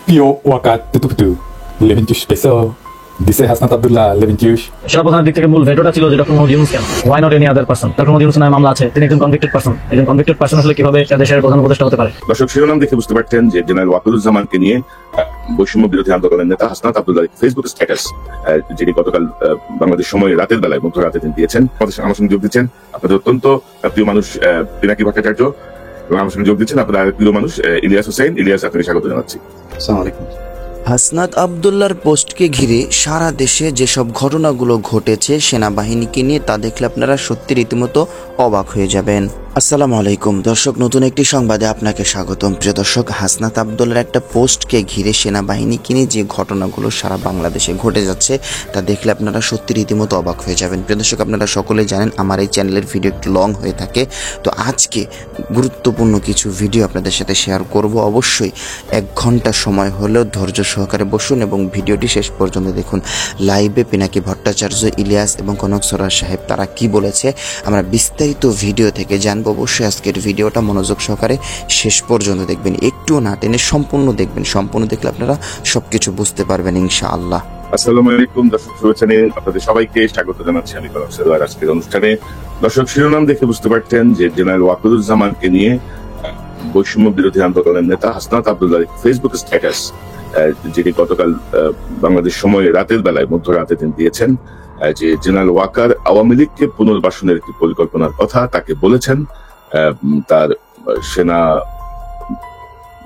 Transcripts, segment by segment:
Pio Waka Tutuputu, Leventus Peso, dice Hasnat Abdullah Leventus. সেনাপ্রধানের দিক থেকে মূল ভেটোটা ছিল যে ডক্টর মোহাম্মদ ইউনূস কেন, why not any other person. Doctor Mohammad Yunus নামে মামলা আছে, তিনি একজন কনভিক্টেড পারসন। একজন কনভিক্টেড পারসন আসলে কিভাবে দেশের প্রধান উপদেষ্টা হতে পারে? দর্শক শিরোনাম দেখে বুঝতে পারতেন যে জেনারেল ওয়াকারুজ্জামানকে নিয়ে বৈষম্য বিরোধী আন্দোলনের নেতা হাসনাত আব্দুল্লাহ ফেসবুক স্ট্যাটাস, যিনি গতকাল বাংলাদেশ সময় রাতের বেলায় মধ্যরাতে তিনি দিয়েছেন। আমার সঙ্গে যোগ দিচ্ছেন আপনাদের অত্যন্ত প্রিয় মানুষ পিনাকি ভট্টাচার্য, এবং আমার সঙ্গে যোগ দিচ্ছেন আপনার প্রিয় মানুষ ইলিয়াস হোসেন। ইলিয়াস, আপনাকে স্বাগত জানাচ্ছি। আসসালামু আলাইকুম। হাসনাত আব্দুল্লাহর পোস্টকে ঘিরে সারা দেশে যেসব ঘটনাগুলো ঘটেছে সেনাবাহিনীকে নিয়ে, তা দেখলে আপনারা সত্যি রীতিমতো অবাক হয়ে যাবেন। আসসালামু আলাইকুম দর্শক, নতুন একটি সংবাদে আপনাকে স্বাগতম। প্রিয় দর্শক, হাসনাত আব্দুল্লাহর একটা পোস্টকে ঘিরে সেনাবাহিনীকে নিয়ে যে ঘটনাগুলো সারা বাংলাদেশে ঘটে যাচ্ছে, তা দেখলে আপনারা সত্যি রীতিমতো অবাক হয়ে যাবেন। প্রিয় দর্শক, আপনারা সকলেই জানেন আমার এই চ্যানেলের ভিডিও একটু লং হয়ে থাকে, তো আজকে গুরুত্বপূর্ণ কিছু ভিডিও আপনাদের সাথে শেয়ার করব। অবশ্যই 1 ঘন্টা সময় হলেও ধৈর্য সহকারে বসুন এবং ভিডিওটি শেষ পর্যন্ত দেখুন। লাইভে পিনাকি ভট্টাচার্য, ইলিয়াস এবং কনক সরার সাহেব তারা কি বলেছে আমরা বিস্তারিত ভিডিও থেকে জানবো। অবশ্যই আজকের ভিডিওটা মনোযোগ সহকারে শেষ পর্যন্ত দেখবেন, একটুও না টেনে সম্পূর্ণ দেখবেন। সম্পূর্ণ দেখলে আপনারা সবকিছু বুঝতে পারবেন ইনশাআল্লাহ। আসসালামু আলাইকুম দর্শক, শুভেচ্ছা নিয়ে আপনাদের সবাইকে স্বাগত জানাচ্ছি আমি কনক সরার আজকের অনুষ্ঠানে। দর্শক শিরোনাম দেখে বুঝতে পারতেন যে জেনারেল ওয়াকারুজ্জামানকে নিয়ে বৈষম্য বিরোধী আন্দোলনের নেতা হাসনাত আব্দুল্লাহ ফেসবুক স্ট্যাটাস, যিনি গতকাল বাংলাদেশ সময় রাতের বেলায় মধ্যরাতে তিনি দিয়েছেন যে জেনারেল ওয়াকার আওয়ামী লীগকে পুনর্বাসনের একটি পরিকল্পনার কথা তাকে বলেছেন। তার সেনা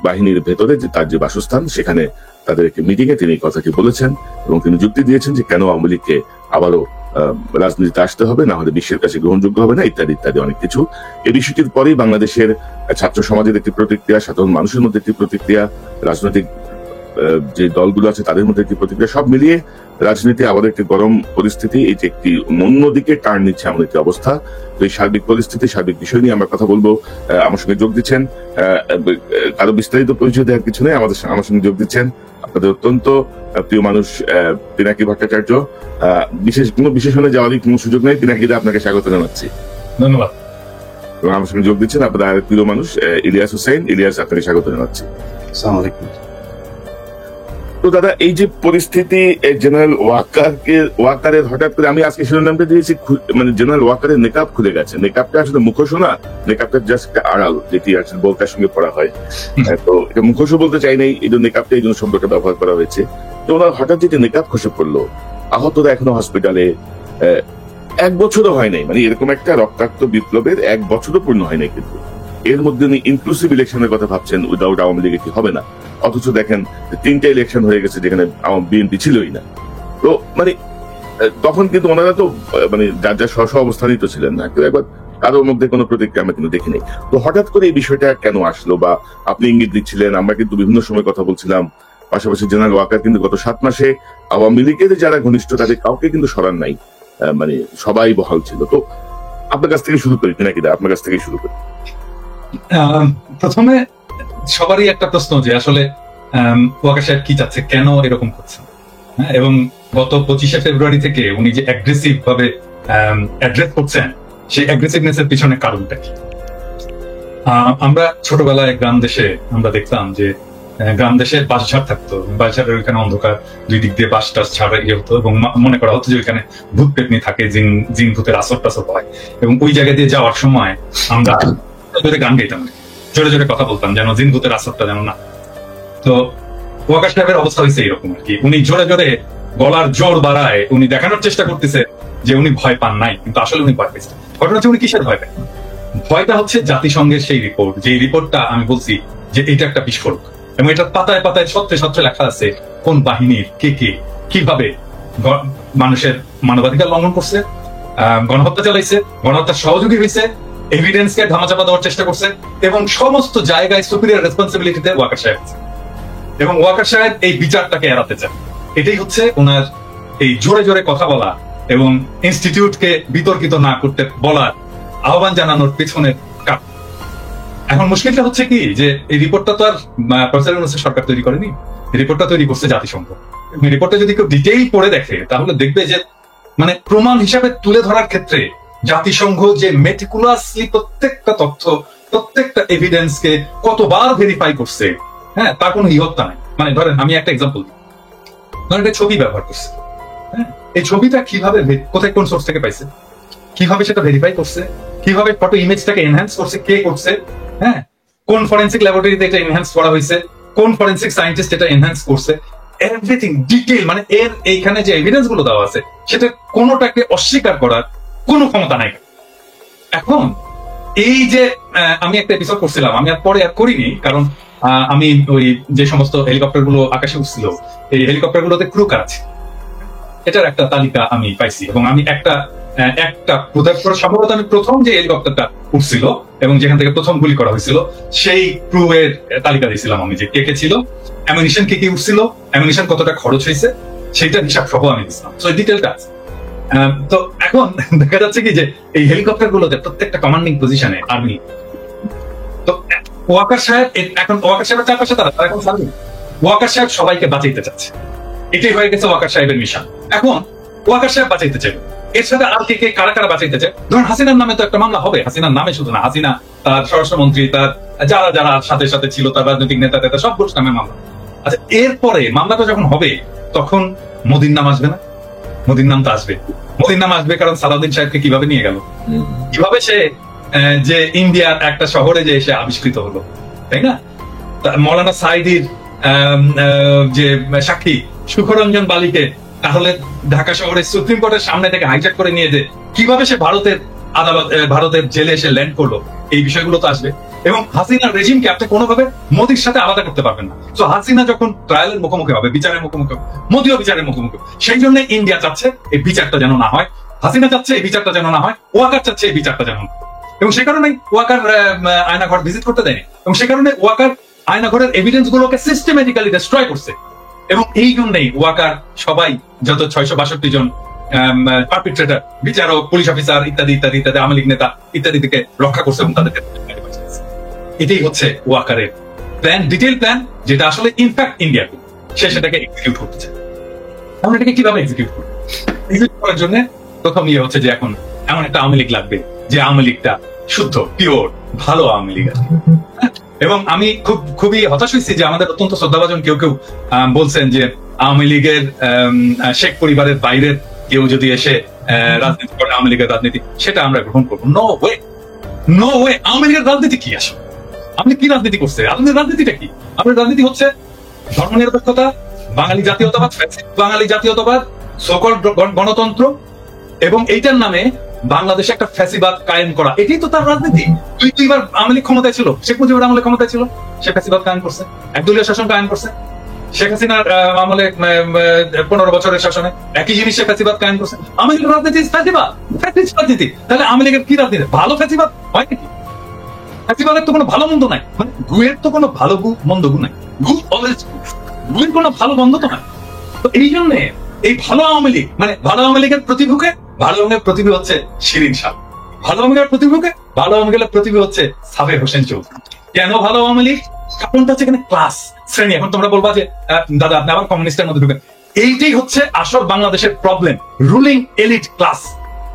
বাহিনীর ভেতরে যে তার যে বাসস্থান, সেখানে তাদের একটি মিটিং এ তিনি কথাটি বলেছেন এবং তিনি যুক্তি দিয়েছেন যে কেন আওয়ামী লীগকে আবারও রাজনীতিতে আসতে হবে, না হলে বিশ্বের কাছে গ্রহণযোগ্য হবে না, ইত্যাদি ইত্যাদি অনেক কিছু। এই বিষয়টির পরেই বাংলাদেশের ছাত্র সমাজের একটি প্রতিক্রিয়া, সাধারণ মানুষের মধ্যে একটি প্রতিক্রিয়া, রাজনৈতিক যে দলগুলো আছে তাদের মধ্যে একটি প্রতিক্রিয়া, সব মিলিয়ে রাজনীতি আবার একটি গরম পরিস্থিতি, এটি একটি অন্যদিকে টার্ন নিচ্ছে এমন একটি অবস্থা। তো এই সার্বিক পরিস্থিতি, সার্বিক বিষয় নিয়ে আমরা কথা বলবো। আমার সঙ্গে যোগ দিচ্ছেন, কারো বিস্তারিত পরিচয় দেওয়ার কিছু নেই, আমার সঙ্গে যোগ দিচ্ছেন আপনাদের অত্যন্ত প্রিয় মানুষ পিনাকি ভট্টাচার্য। কোনো বিশেষণে যাওয়ারই কোনো সুযোগ নেই, পিনাকিদা আপনাকে স্বাগত জানাচ্ছি। ধন্যবাদ। এবং আমার সঙ্গে যোগ দিচ্ছেন আপনার প্রিয় মানুষ ইলিয়াস হোসেন। ইলিয়াস, আপনাকে স্বাগত জানাচ্ছি। আসসালামু আলাইকুম। তো দাদা, এই যে পরিস্থিতি, জেনারেল ওয়াকারের হঠাৎ করে, আমি আজকে শিরোনামটা দিয়েছি মানে জেনারেল ওয়াকারের নেকাব খুলে গেছে। নেকাবটা আসলে মুখোশ না, নেকাবটা জাস্ট একটা আড়াল যেটি আসলে বোরকার সঙ্গে পড়া হয়। তো এটা মুখোশও বলতে চাই নাই, এই জন্য নেকাবটা এই জন্য শব্দটা ব্যবহার করা হয়েছে। তো ওনার হঠাৎ যেটি নেকাব খসে পড়লো, আহতরা এখনো হসপিটালে, 1 বছরও হয় নাই, মানে এরকম একটা রক্তাক্ত বিপ্লবের 1 বছরও পূর্ণ হয় নাই, কিন্তু এর মধ্যে উনি ইনক্লুসিভ ইলেকশনের কথা ভাবছেন, উইদাউট আওয়ামী লীগ কি হবে না। অথচ দেখেন 3টা ইলেকশন হয়ে গেছে যেখানে বিএনপি ছিলই না। তো মানে তখন কিন্তু ওনারা তো মানে যার যার স্ব অবস্থানই তো ছিলেন না, কেউ একবার কারোর মধ্যে কোনো প্রতিক্রিয়া আমরা কিন্তু দেখিনি। তো হঠাৎ করে এই বিষয়টা কেন আসলো, বা আপনি ইঙ্গিত দিচ্ছিলেন, আমরা কিন্তু বিভিন্ন সময় কথা বলছিলাম। পাশাপাশি জেনারেল ওয়াকার কিন্তু গত 7 মাসে আওয়ামী লীগের যারা ঘনিষ্ঠ তাদের কাউকে কিন্তু সরান নাই, মানে সবাই বহাল ছিল। তো আপনার কাছ থেকে শুরু করি, নাকি আপনার কাছ থেকে শুরু করি। প্রথমে সবারই একটা প্রশ্ন যে আসলে ওয়াকার সাহেব কি চাচ্ছে, কেন এরকম করছেন, এবং গত 25শে ফেব্রুয়ারি থেকে উনি যে অ্যাগ্রেসিভ ভাবে অ্যাড্রেস করছেন, সেই অ্যাগ্রেসিভনেস এর পিছনে কারণটা কি? আমরা ছোটবেলায় গ্রাম দেশে আমরা দেখতাম যে গ্রাম দেশে বাঁশঝাড় থাকতো, বাঁশঝাড়ের ওইখানে অন্ধকার, দুই দিক দিয়ে বাঁশ টাস ছাড়া ইয়ে হতো, এবং মনে করা হতো যে ওইখানে ভূত পেতনি থাকে, জিন ভূতের আসর টাসর হয়, এবং ওই জায়গা দিয়ে যাওয়ার সময় আমরা গান গাইতাম, জোরে জোরে কথা বলতাম যেন জিন ভূতের আসরটা যেন না। তো ওয়াকার সাহেবের অবস্থা হয়েছে এরকম আর কি, উনি জোরে জোরে গলার জোর বাড়ায় উনি দেখানোর চেষ্টা করতেছে যে উনি ভয় পান নাই, কিন্তু আসলে উনি ভয় পেয়েছেন। ঘটনা হচ্ছে উনি কিসের ভয় পান? ভয়টা হচ্ছে জাতিসংঘের সেই রিপোর্ট, যে রিপোর্টটা আমি বলছি যে এটা একটা বিস্ফোরক, এবং এটা পাতায় পাতায় সত্রে সত্রে লেখা আছে কোন বাহিনীর কে কিভাবে মানুষের মানবাধিকার লঙ্ঘন করছে, গণহত্যা চালাইছে, গণহত্যার সহযোগী হয়েছে, এভিডেন্সকে ধামাচাপা দেওয়ার চেষ্টা করছে, এবং সমস্ত জায়গায় সুপিরিয়র রেসপন্সিবিলিটিতে ওয়াকার সাহেব আছে, এবং ওয়াকার সাহেব এই বিচারটাকে এড়াতে চান। এটাই হচ্ছে ওনার এই জোরে জোরে কথা বলা এবং ইনস্টিটিউটকে বিতর্কিত না করতে বলার আহ্বান জানানোর পিছনে কারণ। এখন মুশকিলটা হচ্ছে কি, যে এই রিপোর্টটা তো আর প্রফেসর ইউনূসের সরকার তৈরি করেনি, রিপোর্টটা তৈরি করছে জাতিসংঘ। রিপোর্টটা যদি কেউ ডিটেইল পড়ে দেখে তাহলে দেখবে যে মানে প্রমাণ হিসাবে তুলে ধরার ক্ষেত্রে জাতিসংঘ যে মেটিকুলাসলি প্রত্যেকটা তথ্য, প্রত্যেকটা এভিডেন্সকে কতবার ভেরিফাই করছে, হ্যাঁ, তার কোনো ইহত্যা নাই। মানে ধরেন আমি একটা এক্সাম্পল দিই, ধরেন একটা ছবি ব্যবহার করছে, হ্যাঁ, এই ছবিটা কিভাবে কোথায় কোন সোর্স থেকে পাইছে, কিভাবে সেটা ভেরিফাই করছে, কিভাবে ফটো ইমেজটাকে এনহ্যান্স করছে, কে করছে, হ্যাঁ, কোন ফরেন্সিক ল্যাবরেটরিতে এটা এনহ্যান্স করা হয়েছে, কোন ফরেন্সিক সায়েন্টিস্ট এটা এনহ্যান্স করছে, এভরিথিং ডিটেইল, মানে এর এইখানে যে এভিডেন্স গুলো দেওয়া আছে সেটা কোনোটাকে অস্বীকার করার কোনো ক্ষমতা নাই। এখন এই যে আমি একটা এপিসোড করছিলাম, আমি আর পরে আর করিনি, কারণ আমি ওই যে সমস্ত হেলিকপ্টার গুলো আকাশে উঠছিল, এই হেলিকপ্টার গুলোতে ক্রু কার আছে এটার একটা তালিকা আমি পাইছি, এবং আমি একটা সম্ভবত আমি প্রথম যে হেলিকপ্টারটা উঠছিল এবং যেখান থেকে প্রথম গুলি করা হয়েছিল সেই ক্রু এর তালিকা দিয়েছিলাম আমি, যে কে কে ছিল, অ্যামিনিশন কে কি উঠছিল, অ্যামিনিশন কতটা খরচ হয়েছে, সেইটার হিসাব সহ আমি দিচ্ছিলাম। তো এই ডিটেলটা আছে। তো এখন দেখা যাচ্ছে কি যে এই হেলিকপ্টার গুলোতে প্রত্যেকটা কমান্ডিং পজিশনে আর্মি। তো ওয়াকার সাহেব এখন ওয়াকার সাহেবের চারপাশে তারা এখন ওয়াকার সাহেব সবাইকে বাঁচাইতে চাচ্ছে, এটাই হয়ে গেছে ওয়াকার সাহেবের মিশন। এখন ওয়াকার সাহেব বাঁচাইতে চাই, এর সাথে আর কে কে কারা কারা বাঁচাইতে চায়। ধরুন হাসিনার নামে তো একটা মামলা হবে, হাসিনার নামে শুধু না, হাসিনা, তার স্বরাষ্ট্রমন্ত্রী, তার যারা যারা সাথে সাথে ছিল, তার রাজনৈতিক নেতা টেতা সবগুলোর নামে মামলা। আচ্ছা, এরপরে মামলাটা যখন হবে তখন মোদির নাম আসবে না? মোদির নাম তো আসবে, মোদির নাম আসবে, কারণ সালাউদ্দিন সাহেবকে কিভাবে নিয়ে গেল, কিভাবে সে যে ইন্ডিয়ার একটা শহরে যে এসে আবিষ্কৃত হলো, তাই না? মৌলানা সাইদির যে সাক্ষী সুখরঞ্জন বালিকে তাহলে ঢাকা শহরের সুপ্রিম কোর্টের সামনে থেকে হাইজ্যাক করে নিয়ে যে কিভাবে সে ভারতের আদালত, ভারতের জেলে এসে ল্যান্ড করলো, এই বিষয়গুলো তো আসবে। এবং হাসিনার রেজিমকে আপনি কোনোভাবে মোদির সাথে আলাদা করতে পারবেন না। তো হাসিনা যখন ট্রায়ালের মুখোমুখি হবে, বিচারের মুখোমুখি হবে, মোদিও বিচারের মুখোমুখি, সেই জন্য ইন্ডিয়া চাচ্ছে এই বিচারটা যেন না হয়, হাসিনা চাচ্ছে এই বিচারটা যেন না হয়, ওয়াকার চাচ্ছে এই বিচারটা যেন, এবং সে কারণে ওয়াকার আয়নাঘর ভিজিট করতে দেয়নি, এবং সে কারণে ওয়াকার আয়নাঘরের এভিডেন্স গুলোকে সিস্টেমেটিক্যালি ডিস্ট্রয় করছে। এবং এই জন্যই ওয়াকার সবাই যত 662 জন পারপিট্রেটর, বিচারক, পুলিশ অফিসার ইত্যাদি ইত্যাদি ইত্যাদি, আওয়ামী লীগ নেতা ইত্যাদি থেকে রক্ষা করছে এবং তাদেরকে। এটাই হচ্ছে ওয়াকারের প্ল্যান, ডিটেইল প্ল্যান, যেটা আসলে ইনফ্যাক্ট ইন্ডিয়া সে সেটাকে এক্সিকিউট করতে চায়। এখন এটাকে কিভাবে এক্সিকিউট করবে? এক্সিকিউট করার জন্য প্রথম ইয়ে হচ্ছে যে এখন এমন একটা আওয়ামী লীগ লাগবে যে আওয়ামী লীগটা শুদ্ধ, পিওর, ভালো আওয়ামী লীগ আছে। এবং আমি খুবই হতাশ হয়েছি যে আমাদের অত্যন্ত শ্রদ্ধাভাজন কেউ কেউ বলছেন যে আওয়ামী লীগের শেখ পরিবারের বাইরের কেউ যদি এসে রাজনীতি করে আওয়ামী লীগের রাজনীতি, সেটা আমরা গ্রহণ করবো। No way, no way. Awami লীগের রাজনীতি কি আসে? আপনি কি রাজনীতি করছে? আপনাদের রাজনীতিটা কি? আপনার রাজনীতি হচ্ছে ধর্মনিরপেক্ষতা, বাঙালি জাতীয়তাবাদ, বাঙালি জাতীয়তাবাদ, সকল গণতন্ত্র, এবং এইটার নামে বাংলাদেশে একটা ফ্যাসিবাদ কায়েম করা। এটাই তো তার রাজনীতি। দুইবার আওয়ামী লীগ ক্ষমতায় ছিল, শেখ মুজিবুর আমলে ক্ষমতায় ছিল, সে ফ্যাসিবাদ কায়েম করছে, একদলীয় শাসন কায়েম করছে। শেখ হাসিনার আমলে 15 বছরের শাসনে একই জিনিস সে ফ্যাসিবাদ কায়েম করছে। আওয়ামী লীগের রাজনীতি ফ্যাসিবাদ, রাজনীতি। তাহলে আওয়ামী লীগের কি রাজনীতি? ভালো ফ্যাসিবাদ হয় নাকি? ফ্যাসিবাদের তো কোনো ভালো মন্দ নাই, মানে গুয়ের তো কোনো ভালো গু মন্দ গু নাই, গু অলওয়েজ গুয়ের কোনো ভালো মন্দ তো নাই। তো এই জন্য এই ভালো আওয়ামী লীগ, মানে ভালো আওয়ামী লীগের প্রতিভূকে, ভালো আওয়ামী লীগের প্রতিভূ হচ্ছে শিরিন শাহ, ভালো আওয়ামী লীগের প্রতিভূকে, ভালো আওয়ামী লীগের প্রতিভূ হচ্ছে সাবের হোসেন চৌধুরী। কেন ভালো আওয়ামী লীগ? কারণটা হচ্ছে এখানে ক্লাস, শ্রেণী। এখন তোমরা বলবা যে দাদা আপনি আবার কমিউনিস্টের মধ্যে ঢুকেন। এইটাই হচ্ছে আসল বাংলাদেশের প্রবলেম, রুলিং এলিট ক্লাস।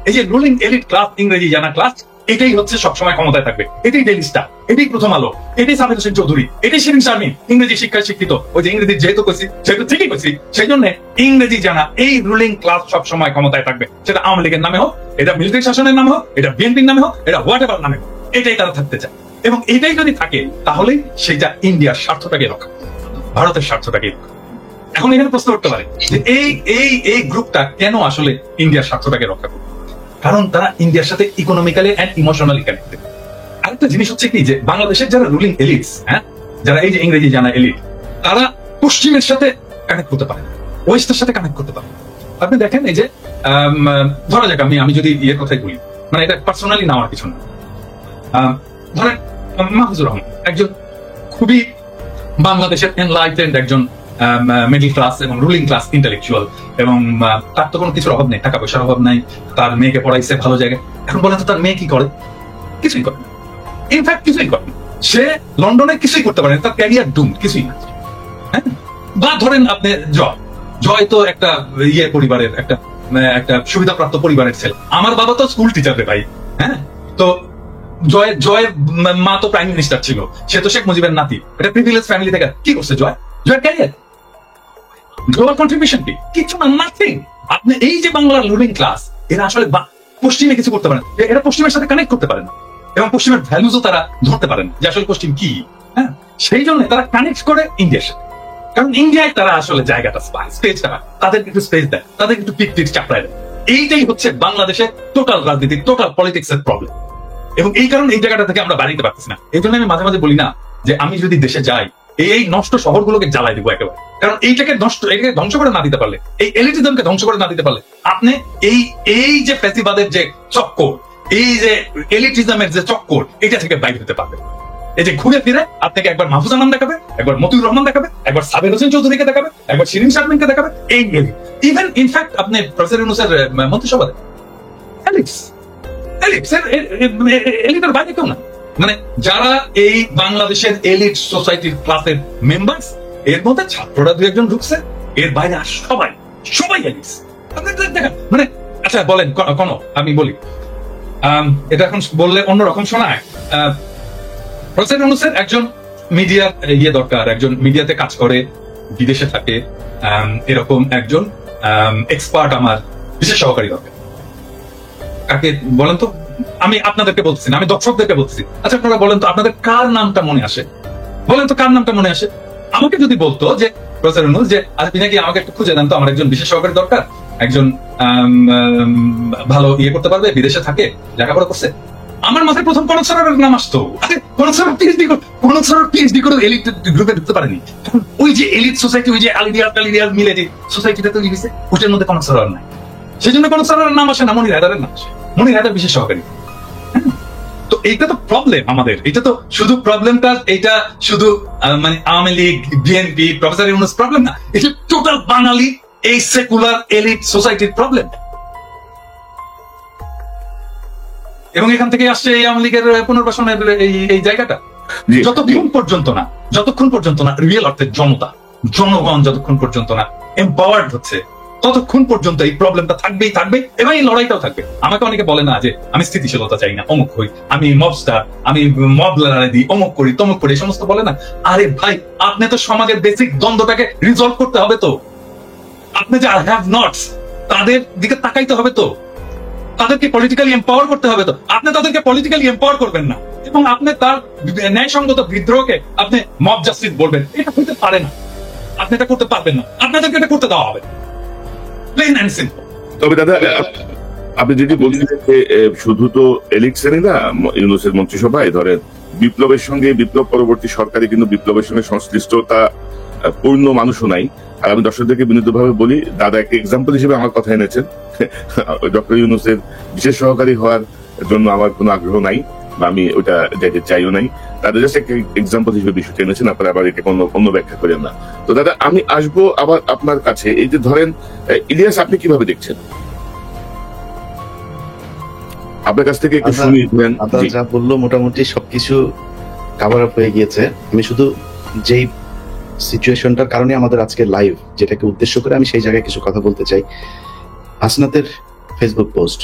এই যে রুলিং এলিট ক্লাস, ইংরেজি জানা ক্লাস, এটাই হচ্ছে সবসময় ক্ষমতায় থাকবে। এটাই ডেইলি স্টার, এটাই প্রথম আলো, এটাই সাবের হোসেন চৌধুরী, এটাই শিরিন শারমিন। ইংরেজি শিক্ষায় শিক্ষিত, ওই যে ইংরেজি যেহেতু ঠিকই কইছি, সেই জন্য ইংরেজি জানা এই রুলিং ক্লাস সবসময় ক্ষমতায় থাকবে। সেটা আওয়ামী লীগের নামে হোক, এটা মিলিটারি শাসনের নামে হোক, এটা বিএনপির নামে হোক, এটা হোয়াট এভার নামে হোক, এটাই তারা থাকতে চায়। এবং এটাই যদি থাকে তাহলে সেটা ইন্ডিয়ার স্বার্থটাকে রক্ষা, ভারতের স্বার্থটাকে রক্ষা। এখন এখানে প্রশ্ন করতে পারে যে এই গ্রুপটা কেন আসলে ইন্ডিয়ার স্বার্থটাকে রক্ষা করবে? কারণ তারা ইন্ডিয়ার সাথে ইকোনমিক্যালি এন্ড ইমোশনালি কানেক্টেড। আরেকটা জিনিস হচ্ছে কি, যে বাংলাদেশের যারা রুলিং এলিটস, হ্যাঁ, যারা এই যে ইংরেজি জানা এলিট, তারা পশ্চিমের সাথে কানেক্ট করতে পারে, ওয়েস্টের সাথে কানেক্ট করতে পারে। আপনি দেখেন এই যে ধরা যাক আমি যদি ইয়ের কথাই বলি, মানে এটা পার্সোনালি নেওয়ার কিছু না, ধরেন মাহফুজুর রহমান একজন খুবই বাংলাদেশের এনলাইটেন্ড একজন মিডল ক্লাস এবং রুলিং ক্লাস ইন্টেলেকচুয়াল, এবং তার তো কোনো কিছুর অভাব নেই, টাকা পয়সার অভাব নাই, তার মেয়েকে পড়াইছে ভালো জায়গায়। এখন বলেন তো তার মেয়ে কি করে? কিছুই করে না, ইনফ্যাক্ট কিছুই করে না। সে লন্ডনে কিছুই করতে পারে না, তার ক্যারিয়ার ডুম, কিছুই না। হ্যাঁ, বা ধরেন আপনি জয় তো একটা ইয়ে পরিবারের, একটা সুবিধাপ্রাপ্ত পরিবারের ছেলে। আমার বাবা তো স্কুল টিচার রে ভাই, হ্যাঁ। তো জয়ের মা তো প্রাইম মিনিস্টার ছিল, সে তো শেখ মুজিবের নাতি, এটা প্রিভিলেজ ফ্যামিলি থেকে। কি করছে জয়? ইউর ক্যারিয়ার, গ্লোবাল কন্ট্রিবিউশন কি? কিছু না, নাথিং। আপনি এই যে বাংলার রুলিং ক্লাস, এরা আসলে পশ্চিমে কিছু করতে পারে না, এরা পশ্চিমের সাথে কানেক্ট করতে পারে না, এবং পশ্চিমের ভ্যালুজও তারা ধরতে পারে না যে আসলে পশ্চিম কি। হ্যাঁ, সেই জন্য তারা কানেক্ট করে ইন্ডিয়ার সাথে, কারণ ইন্ডিয়ায় তারা আসলে জায়গাটা স্পেসটা তাদেরকে একটু স্পেস দেয়, তাদেরকে একটু পিক টিক চাপড়ায় দেয়। এইটাই হচ্ছে বাংলাদেশের টোটাল রাজনীতি, টোটাল পলিটিক্স এর প্রবলেম। এবং এই কারণে এই জায়গাটা থেকে আমরা বাড়িতে পারতেছি না। এই জন্য আমি মাঝে মাঝে বলি না যে আমি যদি দেশে যাই, এই নষ্ট শহরগুলোকে জ্বালাই দিব একেবারে, কারণ এইটাকে ধ্বংস করে না দিতে পারলে, এই এলিটিজমকে ধ্বংস করে না দিতে পারলে, আপনি এই যে ফ্যাসিবাদের যে চক্কর, এই যে এলিটিজমের যে চক্কর, এটা থেকে বাইরে হতে পারবে। এই যে ঘুরে ফিরে আপনাকে একবার মাহফুজা নাম দেখাবে, একবার মতিউর রহমান দেখাবে, একবার সাবের হোসেন চৌধুরীকে দেখাবে, একবার শিরিন শারমিনকে দেখাবে, এই ইভেন ইনফ্যাক্ট আপনি প্রফেসর ইউনূসের মন্ত্রিসভাতে এলিটের বাইরে কেউ না, মানে যারা এই বাংলাদেশের এলিট সোসাইটির ক্লাসের মেম্বার্স, এর মধ্যে ছাত্ররা দু একজন ঢুকছে, এর বাইরে আর সবাই এলিটস। আপনি দেখেন, মানে আচ্ছা বলেন কোন, আমি বলি এটা এখন বললে অন্যরকম শোনায়। প্রফেসর ইউনূসের একজন মিডিয়ার দরকার, একজন মিডিয়াতে কাজ করে, বিদেশে থাকে, এরকম একজন এক্সপার্ট আমার বিশেষ সহকারী দরকার। কাকে বলেন তো? আমি আপনাদেরকে বলছি না, আমি দর্শকদেরকে বলছি। আচ্ছা আপনারা বলেন তো, আপনাদের কার নামটা মনে আসে? বলেন তো কার নামটা মনে আসে? আমাকে যদি বলতো যে প্রফেসর ইউনূস, যে আপনি নাকি আমাকে একটু খুঁজে দেন তো, আমার একজন বিশেষ সহকারী দরকার, একজন ভালো করতে পারবে, বিদেশে থাকে, লেখাপড়া করছে, আমার মাথায় প্রথম কনক স্যারের নাম আসতো। কনক স্যার পিএইচডি করে এলিট গ্রুপে ঢুকতে পারেনি, কারণ ওই যে এলিট সোসাইটি, ওই যে আলিরিয়াল মিলে যে সোসাইটিটা তৈরি হয়েছে, ওটার মধ্যে কনক স্যার নাই। সেই জন্য কনক স্যারের নাম আসে না, মনির হায়দারের নাম আসে, মনির হায়দার বিশেষ সহকারী। তো এইটা তো প্রবলেম আমাদের, এটা তো শুধু প্রবলেমটা, এটা শুধু মানে Awami League, BNP, professor Yunus problem না, এটা টোটাল বাঙালি এই সেকুলার এলিট সোসাইটির প্রবলেম। এবং এখান থেকে আসছে এই আওয়ামী লীগের পুনর্বাসনের এই জায়গাটা। যতক্ষণ পর্যন্ত না রিয়েল অর্থে জনগণ যতক্ষণ পর্যন্ত না এম্পাওয়ার্ড হচ্ছে, ততক্ষণ পর্যন্ত এই প্রবলেমটা থাকবে এবং এই লড়াইটাও থাকবে। আমাকে অনেকে বলে না যে আমি স্থিতিশীলতা চাই না, অমুক হই, আমি মবস্টার, আমি মব লড়াই দিই, অমুক করি, তমুক করি, এই সমস্ত বলে না। আরে ভাই, আপনি তো সমাজের বেসিক দ্বন্দ্বটাকে রিজলভ করতে হবে তো। আপনি যে হ্যাভ নটস, তাদের দিকে তাকাইতে হবে তো, তাদেরকে পলিটিক্যালি এম্পাওয়ার করতে হবে তো। আপনি তাদেরকে পলিটিক্যালি এম্পাওয়ার করবেন না এবং আপনি তার ন্যায়সঙ্গত বিদ্রোহকে আপনি মব জাস্টিস বলবেন, এটা হইতে পারে না। আপনি এটা করতে পারবেন না, আপনাদেরকে এটা করতে দেওয়া হবে, প্লেন এন্ড সিম্পল। তবে দাদা, আপনি যদি বলছিলেন যে শুধু তো এলিট শ্রেণী না ইউনূসের মন্ত্রিসভায়, ধরেন বিপ্লবের সঙ্গে, বিপ্লব পরবর্তী সরকারে কিন্তু বিপ্লবের সঙ্গে সংশ্লিষ্টতা পূর্ণ মানুষও নাই। আর আমি দর্শকদেরকে বিনীতভাবে বলি, দাদা একটা এক্সাম্পল হিসেবে আমার কথা এনেছেন। ডক্টর ইউনূসের বিশেষ সহকারী হওয়ার জন্য আমার কোনো আগ্রহ নাই, বা আমি ওটা যেতে চাইও নাই। দাদা জাস্ট একটা এক্সাম্পল হিসেবে বিষয়টা এনেছেন, আপনারা আবার এটা অন্য ব্যাখ্যা করেন না। তো দাদা, আমি আসবো আবার আপনার কাছে। এই যে ধরেন ইলিয়াস, আপনি কিভাবে দেখছেন? আপনার কাছ থেকে একটু শুনি। আপনারা যা বললো মোটামুটি সবকিছু কভার আপ হয়ে গিয়েছে। আমি শুধু যেই সিচুয়েশনটার কারণে আমাদের আজকে লাইভ, যেটাকে উদ্দেশ্য করে আমি সেই জায়গায় কিছু কথা বলতে চাই। হাসনাতের ফেসবুক পোস্ট,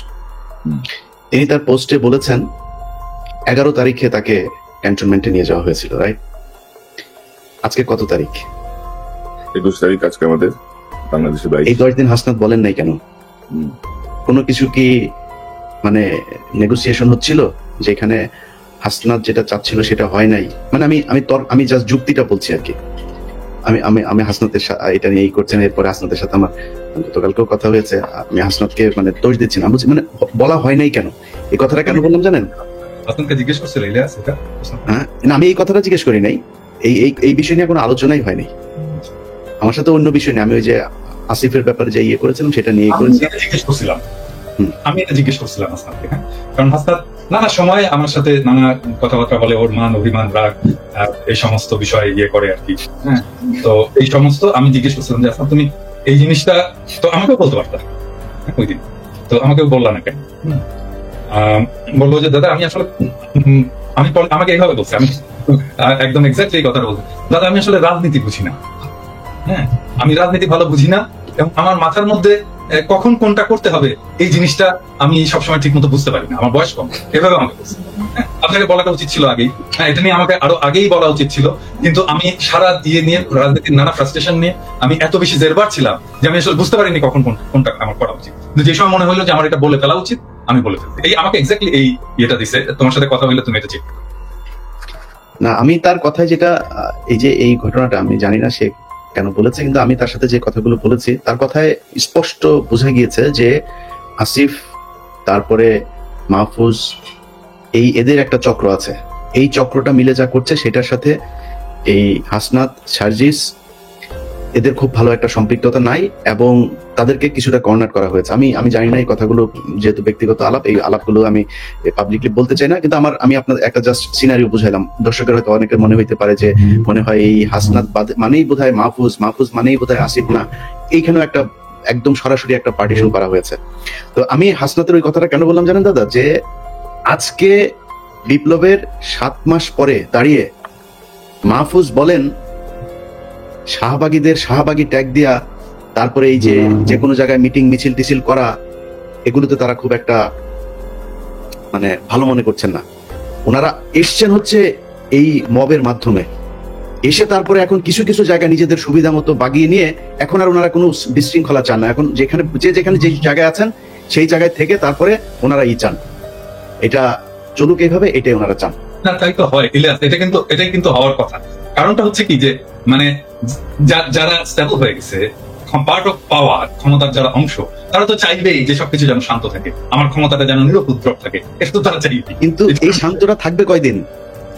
তিনি তার পোস্টে বলেছেন 11 তারিখে তাকে ক্যান্টনমেন্টে নিয়ে যাওয়া হয়েছিল, রাইট? আজকে কত তারিখ? 21 তারিখ আজকে আমাদের বাংলাদেশে। এই 10 দিন হাসনাত বলেন নাই কেন? কোনো কিছু কি মানে নেগোসিয়েশন হচ্ছিল যেখানে হাসনাত যেটা চাচ্ছিল সেটা হয় নাই? মানে আমি জাস্ট যুক্তিটা বলছি আর কি। আমি হাসনাতের এটা নিয়ে করছেন, এরপরে হাসনাতের সাথে আমার গতকালকেও কথা হয়েছে। আমি হাসনাতকে মানে দোষ দিচ্ছি না, বলছি মানে বলা হয় নাই কেন? এই কথাটা কেন বললাম জানেন? আপনাকে জিজ্ঞেস করছিল ইলিয়াস এটা? হ্যাঁ, না, আমি এই কথাটা জিজ্ঞেস করি নাই। এই বিষয় নিয়ে কোনো আলোচনাই হয়নি আমার সাথে। অন্য বিষয় নিয়ে আমি ওই যে আসিফের ব্যাপারে যে করেছিলাম সেটা নিয়ে করেছিলাম। আমি এটা জিজ্ঞেস করছিলাম হাসনাতকে, হ্যাঁ, কারণ হাসনাত নানা সময় আমার সাথে নানা কথাবার্তা বলে, ওর মান, অভিমান, রাগ, এই সমস্ত বিষয় করে আর কি। হ্যাঁ, তো এই সমস্ত আমি জিজ্ঞেস করছিলাম যে হাসনাত, তুমি এই জিনিসটা তো আমাকেও বলতে পারতাম ওই দিন, তো আমাকেও বললা না কেন? বললো যে দাদা, আমি আসলে আমাকে এইভাবে বলছে, আমি একদম এক্স্যাক্টলি এই কথাটা বলছি, দাদা আমি আসলে রাজনীতি বুঝি না। হ্যাঁ, আমি রাজনীতি ভালো বুঝি না এবং আমার মাথার মধ্যে কখন কোনটা করতে হবে এই জিনিসটা আমি সবসময় ঠিক মতো বুঝতে পারি না, আমার বয়স কম, এভাবে আমাকে বলছে। আপনাকে বলাটা উচিত ছিল আগেই, এটা নিয়ে আমাকে আরো আগেই বলা উচিত ছিল, কিন্তু আমি সারা দিয়ে নিয়ে রাজনীতির নানা ফ্রাস্ট্রেশন নিয়ে আমি এত বেশি জেরবার ছিলাম যে আমি আসলে বুঝতে পারিনি কখন কোনটা আমার করা উচিত। কিন্তু যে সময় মনে হলো যে আমার এটা বলে ফেলা উচিত, আমি বলে ফেলছি। এই আমাকে এক্স্যাক্টলি এই ইয়েটা দিছে, তোমার সাথে কথা বললে তুমি এটা ঠিক। না, আমি তার কথায় যেটা এই যে এই ঘটনাটা আমি জানি না সে কেন বলেছে, কিন্তু আমি তার সাথে যে কথাগুলো বলেছি তার কথায় স্পষ্ট বোঝা গিয়েছে যে আসিফ, তারপরে মাহফুজ, এদের একটা চক্র আছে। এই চক্রটা মিলে যা করছে সেটার সাথে এই হাসনাত, সার্জিস এদের খুব ভালো একটা সম্পৃক্ততা নাই এবং তাদেরকে কিছুটা কর্নার করা হয়েছে। আমি জানি না এই কথাগুলো, যেহেতু ব্যক্তিগত আলাপ, এই আলাপগুলো আমি পাবলিকলি বলতে চাই না, কিন্তু আমি আপনার একটা জাস্ট সিনারিও বুঝাইলাম। দর্শকের হয়তো অনেকের মনে হইতে পারে যে মনে হয় এই হাসনাত মানেই বোধহয় মাহফুজ, মাহফুজ মানেই বোধহয় আসিফ। না, এইখানেও একটা একদম সরাসরি একটা পার্টিশন করা হয়েছে। তো আমি হাসনাতের ওই কথাটা কেন বললাম জানেন দাদা, যে আজকে বিপ্লবের 7 মাস পরে দাঁড়িয়ে মাহফুজ বলেন শাহবাগীদের শাহবাগী ট্যাগ দিয়া, তারপরে এই যে কোনো জায়গায় মিটিং মিছিল টিছিল করা, এগুলোতে তারা খুব একটা মানে ভালো মনে করছেন না। ওনারা এসছেন হচ্ছে এই মবের মাধ্যমে, এসে তারপরে এখন কিছু কিছু জায়গায় নিজেদের সুবিধা মতো বাগিয়ে নিয়ে এখন আর ওনারা কোনো বিশৃঙ্খলা চান না। এখন যেখানে যে জায়গায় আছেন সেই জায়গায় থেকে তারপরে ওনারা চান এটা চলুক এইভাবে, এটাই ওনারা চান। না, তাই তো হয় ইলিয়াস, এটাই কিন্তু হওয়ার কথা। কারণটা হচ্ছে কি, যে মানে যারা স্টেবল হয়ে গেছে, পার্ট অফ পাওয়ার, ক্ষমতার যারা অংশ, তারা তো চাইবেই যে সবকিছু যেন শান্ত থাকে, আমার ক্ষমতাটা যেন নিরুপদ্রব থাকে, এটা তো তারা চাইবে। কিন্তু এই শান্তটা থাকবে কয়দিন?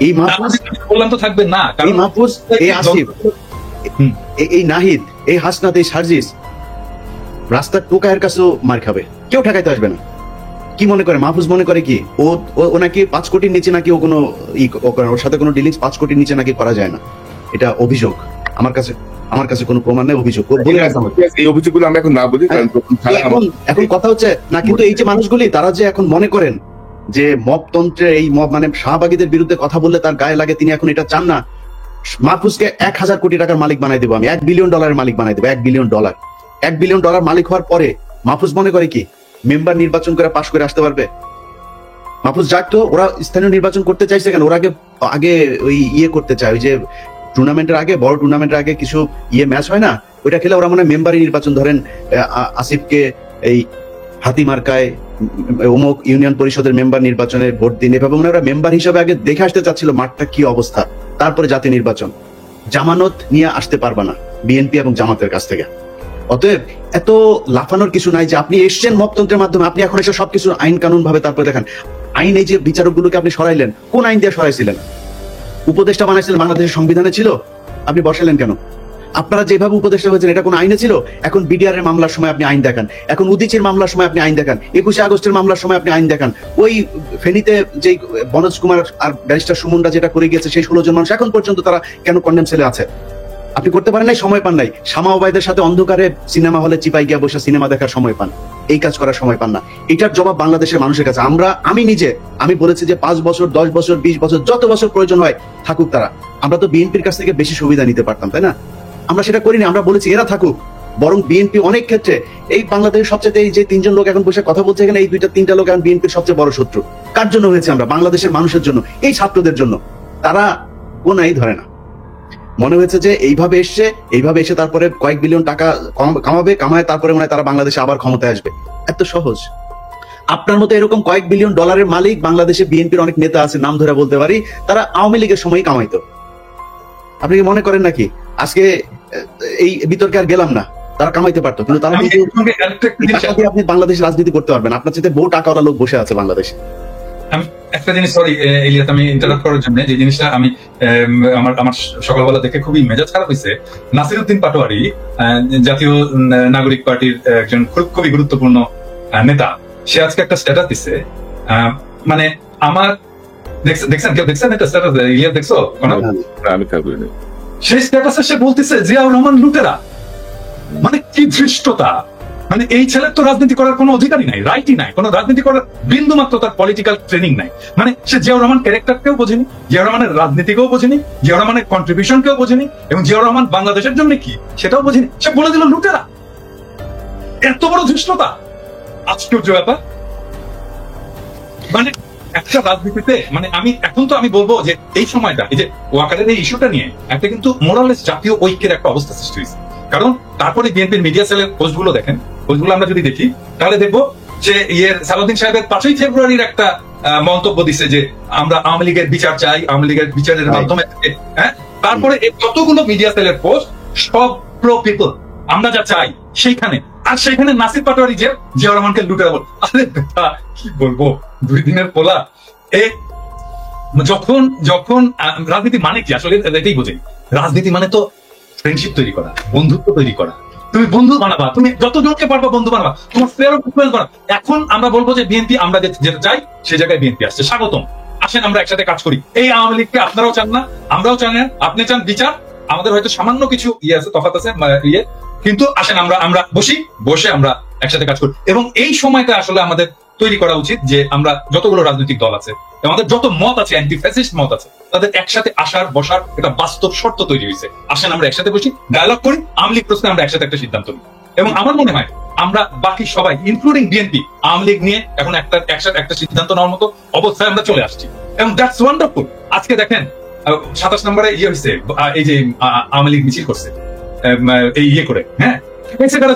এই মাহফুজ বললাম তো থাকবে না, এই মাহফুজ, এই আসিফ, এই নাহিদ, এই হাসনাত, এই সার্জিস রাস্তার টোকায়ের কাছেও মার খাবে, কেউ ঠেকাইতে আসবে না। কি মনে করে মাহফুজ? মনে করে কি ও নাকি 5 কোটির নিচে নাকি ও কোনো ওর সাথে কোনো ডিলিংস 5 কোটির নিচে নাকি করা যায় না। এটা অভিযোগ, আমার কাছে কোনো প্রমাণ নেই, অভিযোগ বলে রাখলাম। এই অভিযোগগুলো আমরা এখন না বলি, কারণ এখন কথা হচ্ছে না, কিন্তু এই যে মানুষগুলি তারা যে এখন মনে করেন যে মবতন্ত্রে এই মব মানে শাহবাগীদের বিরুদ্ধে কথা বললে তার গায়ে লাগে, তিনি এখন এটা চান না। মাহফুজকে 1000 কোটি টাকার মালিক বানাই দেবো আমি, $1 বিলিয়ন মালিক বানাই দেবো। $1 বিলিয়ন $1 বিলিয়ন মালিক হওয়ার পরে মাহফুজ মনে করে কি মেম্বার নির্বাচন করে পাশ করে আসতে পারবে? মাহফুজ যাক, তো ওরা স্থানীয় নির্বাচন করতে চাইছে কেন? ওরা আগে ওই করতে চায়, ওই যে টুর্নামেন্টের আগে, বড় টুর্নামেন্টের আগে কিছু ম্যাচ হয় না, ওইটা খেলে ওরা মনে হয় মেম্বারই নির্বাচন, ধরেন আসিফকে এই হাতি মার্কায় অমুক ইউনিয়ন পরিষদের মেম্বার নির্বাচনে ভোট দিন, এভাবে মনে ওরা মেম্বার হিসাবে আগে দেখে আসতে চাচ্ছিল মাঠটা কি অবস্থা, তারপরে জাতীয় নির্বাচন। জামানত নিয়ে আসতে পারবা না বিএনপি এবং জামাতের কাছ থেকে। অতএব এত লাফানোর কিছু নাই যে আপনি এসছেন মপতন্ত্রের মাধ্যমে, আপনি এখন এসে সবকিছু আইন কানুন ভাবে তারপরে দেখেন। আইন, এই যে বিচারকগুলোকে আপনি সরাইলেন, কোন আইন দিয়ে সরাইছিলেন? উপদেষ্টা বানাইছিলেন বাংলাদেশের সংবিধানে ছিল, আপনি বসালেন কেন? আপনারা যেভাবে উপদেষ্টা হয়েছেন এটা কোন আইনে ছিল? এখন বিডিআর এর মামলার সময় আপনি আইন দেখান, এখন উদিচির মামলার সময় আপনি আইন দেখান, 21শে আগস্টের মামলার সময় আপনি আইন দেখান। ওই ফেনীতে যে বনজ কুমার আর ব্যারিস্টার সুমনরা যেটা করে গিয়েছে, সেই 16 জন মানুষ এখন পর্যন্ত তারা কেন কন্ডেম সেলে আছে? আপনি করতে পারেন নাই, সময় পান নাই। শামা ওবায়দের সাথে অন্ধকারে সিনেমা হলে চিপাই গিয়া বসে সিনেমা দেখার সময় পান, এই কাজ করার সময় পান না। এটার জবাব বাংলাদেশের মানুষের কাছে। আমি বলেছি যে 5 বছর 10 বছর 20 বছর যত বছর প্রয়োজন হয় থাকুক তারা। আমরা তো বিএনপির কাছ থেকে বেশি সুবিধা নিতে পারতাম, তাই না? আমরা সেটা করিনি, আমরা বলেছি এরা থাকুক। বরং বিএনপি অনেক ক্ষেত্রে এই বাংলাদেশের সবচেয়ে, এই যে 3 জন লোক এখন বসে কথা বলছে এখানে, এই 2-3টা লোক এখন বিএনপির সবচেয়ে বড় শত্রু। কার জন্য হয়েছে? আমরা বাংলাদেশের মানুষের জন্য, এই ছাত্রদের জন্য। তারা কোনাই ধরে না, মনে হয়েছে যে এইভাবে এসে তারপরে কয়েক বিলিয়ন টাকা কামায় তারপরে মনে হয় তারা বাংলাদেশে আবার ক্ষমতায় আসবে। এত সহজ? আপনার মতো এরকম কয়েক বিলিয়ন ডলারের মালিক বাংলাদেশে বিএনপির অনেক নেতা আছে, নাম ধরে বলতে পারি, তারা আওয়ামী লীগের সময় কামাইতো। আপনি কি মনে করেন নাকি আজকে এই বিতর্কে আর গেলাম না, তারা কামাইতে পারতো? কিন্তু তারা আপনি বাংলাদেশের রাজনীতি করতে পারবেন, আপনার সাথে বহু টাকা লোক বসে আছে বাংলাদেশে। আমি একটা জিনিস, সরি ইলিয়াস, আমি ইন্টারাপ্ট করার জন্য, যে জিনিসটা আমি আমার সকালবেলা দেখে খুবই মেজাজ খারাপ হয়েছে। নাসিরউদ্দিন পাটোয়ারি, জাতীয় নাগরিক পার্টির একজন খুবই গুরুত্বপূর্ণ নেতা, সে আজকে একটা স্ট্যাটাস দিচ্ছে, মানে আমার দেখছেন একটা স্ট্যাটাস, ইলিয়াস দেখছো? আমি থাকবো না। সেই স্ট্যাটাসে সে বলতেছে জিয়াউর রহমান লুটেরা। মানে কি ধৃষ্টতা! মানে এই ছেলের তো রাজনীতি করার কোনো অধিকারই নাই, রাইটই নাই, কোনো রাজনীতি করার বিন্দু মাত্র তার পলিটিক্যাল ট্রেনিং নাই। মানে সে জিয়াউর রহমান ক্যারেক্টারকেও বোঝেনি, জিয়াউর রহমানের রাজনীতিকেও বোঝেনি, জিয়াউর রহমানের কন্ট্রিবিউশনকেও বোঝেনি, এবং জিয়াউর রহমান বাংলাদেশের জন্য কি সেটাও বোঝেনি। সে বলে দিল লুটেরা। এত বড় ধৃষ্টতা, আশ্চর্য ব্যাপার। মানে একটা রাজনীতিতে মানে আমি বলবো যে এই সময়টা, এই যে ওয়াকারের এই ইস্যুটা নিয়ে একটা কিন্তু মোরালেস জাতীয় ঐক্যের একটা অবস্থা সৃষ্টি হয়েছে। কারণ তারপরে বিএনপির মিডিয়া সেলের পোস্টগুলো দেখেন, পোস্টগুলো আমরা যদি দেখি তাহলে দেখবো যে সালাউদ্দিন সাহেবের 5ই ফেব্রুয়ারির একটা মন্তব্য দিচ্ছে যে আমরা আওয়ামী লীগের বিচার চাই, আওয়ামী লীগের বিচারের মাধ্যমে, হ্যাঁ। তারপরে এই কতগুলো মিডিয়া সেলের পোস্ট সব প্রো পিপল, আমরা যা চাই সেইখানে, আর সেখানে নাসির পাটোয়ারি যে জিয়াউর রহমানকে লুটে বল। আরে বেটা কি বলবো, 2 দিনের পোলা। যখন রাজনীতি মানে কি আসলে এটাই বোঝে, রাজনীতি মানে তো ফ্রেন্ডশিপ তৈরি করা, বন্ধুত্ব তৈরি করা। তুমি বন্ধু বানাবা, তুমি যতজনকে পারবা বন্ধু বানাবা, তোমার ফেয়ার অফ করা। এখন আমরা বলবো যে বিএনপি আমরা যেটা চাই সেই জায়গায় বিএনপি আসছে, স্বাগতম, আসেন আমরা একসাথে কাজ করি। এই আওয়ামী লীগকে আপনারাও চান না, আমরাও চান না, আপনি চান বিচার, আমাদের হয়তো সামান্য কিছু আছে, তফাৎ আছে কিন্তু আসেন আমরা বসে আমরা একসাথে কাজ করি। এবং এই সময়টা আসলে আমাদের তৈরি করা উচিত যে আমরা যতগুলো রাজনৈতিক দল আছে, আমাদের যত মত আছে, অ্যান্টি ফ্যাসিস্ট মত আছে, তাদের একসাথে বসার একটা বাস্তব শর্ত তৈরি হয়েছে। আসেন আমরা একসাথে বসি, ডায়ালগ করি, আওয়ামী লীগ প্রশ্নে আমরা একসাথে একটা সিদ্ধান্ত নিই। এবং আমার মনে হয় আমরা বাকি সবাই ইনক্লুডিং বিএনপি আওয়ামী লীগ নিয়ে এখন একসাথে একটা সিদ্ধান্ত নেওয়ার মতো অবস্থায় আমরা চলে আসছি, এবং দ্যাটস ওয়ান্ডারফুল। আজকে দেখেন 27 নম্বরে হয়েছে, এই যে আওয়ামী লীগ মিছিল করছে এই করে, হ্যাঁ, ছেলেরা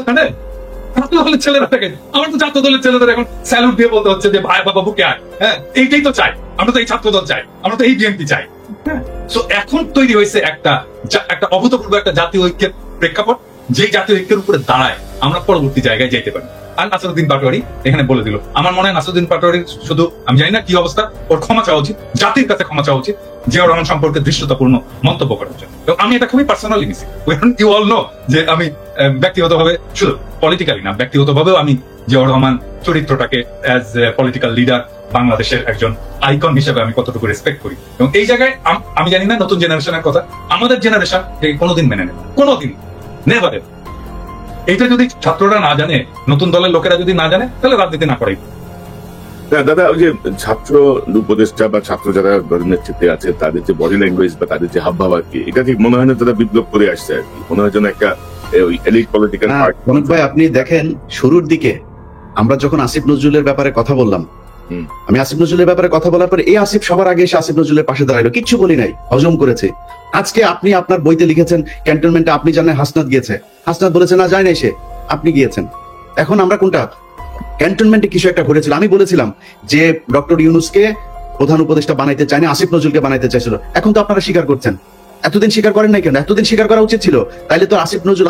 থাকে, আমার তো ছাত্র দলের ছেলেদের এখন স্যালুট দিয়ে বলতে হচ্ছে যে ভাই বাবা বুকে আয়, হ্যাঁ, এইটাই তো চাই আমরা, তো এই ছাত্র দল চাই, আমরা তো এই বিএনপি চাই, হ্যাঁ। সো এখন তৈরি হয়েছে একটা অভূতপূর্ব একটা জাতীয় ঐক্যের প্রেক্ষাপট, যেই জাতীয় ঐক্যের উপরে দাঁড়ায় আমরা পরবর্তী জায়গায় যেতে পারি। আর নাসিরউদ্দিন পাটোয়ারি এখানে বলে দিল, আমার মনে হয় নাসিরউদ্দিন পাটোয়ারি শুধু, আমি জানি না কি অবস্থা, ওর ক্ষমা চাওয়া উচিত, জাতির কাছে ক্ষমা চাওয়া উচিত জিয়াউর রহমান সম্পর্কে দৃশ্যতাপূর্ণ মন্তব্য করার জন্য। এবং আমি এটা খুবই পার্সোনালি নিছি, ইউ অল নো যে আমি ব্যক্তিগতভাবে, শুধু পলিটিক্যালি না, ব্যক্তিগতভাবেও আমি জিয়াউর রহমান চরিত্রটাকে অ্যাজ পলিটিক্যাল লিডার, বাংলাদেশের একজন আইকন হিসেবে আমি কতটুকু রেসপেক্ট করি। এবং এই জায়গায় আমি জানি না নতুন জেনারেশনের কথা, আমাদের জেনারেশন কোনোদিন মেনে নেবে, কোনোদিন নেভার। এইটা যদি ছাত্ররা না জানে, নতুন দলের লোকেরা যদি না জানে, তাহলে রাজনীতি না করাই। দাদা, ওই যে ছাত্র উপদেষ্টা বা ছাত্র যারা নেতৃত্বে আছে, তাদের যে বডি ল্যাঙ্গুয়েজ বা তাদের যে হাবভাব আর কি, এটা ঠিক মনে হয় না তারা বিপ্লব করে আসছে আর কি, মনে হয় যেন একটা এলিট পলিটিক্যাল পার্টি। অনেক ভাই, আপনি দেখেন শুরুর দিকে আমরা যখন আসিফ নজরুলের ব্যাপারে কথা বললাম, আমি আসিফ নজরুলের ব্যাপারে কথা বলার পরে এই আসিফ সবার আগে এসে আসিফ নজরুলের পাশে দাঁড়াইলো, কিচ্ছু বলি নাই, হজম করেছে। আজকে আপনি আপনার বইতে লিখেছেন ক্যান্টনমেন্টে আপনি জানেন হাসনাত গিয়েছে, হাসনাত বলেছে না যায় না, এসে আপনি গিয়েছেন। এখন আমরা কোনটা, ক্যান্টনমেন্টে কিছু একটা ঘটেছিল, আমি বলেছিলাম যে ডক্টর ইউনূসকে প্রধান উপদেষ্টা বানাইতে চায়নি, আসিফ নজরুলকে বানাইতে চাইছিল। এখন তো আপনারা স্বীকার করছেন, এতদিন স্বীকার করেন নাই কেন? এতদিন স্বীকার করা উচিত ছিল। তাইলে তো আসিফ নজরুল,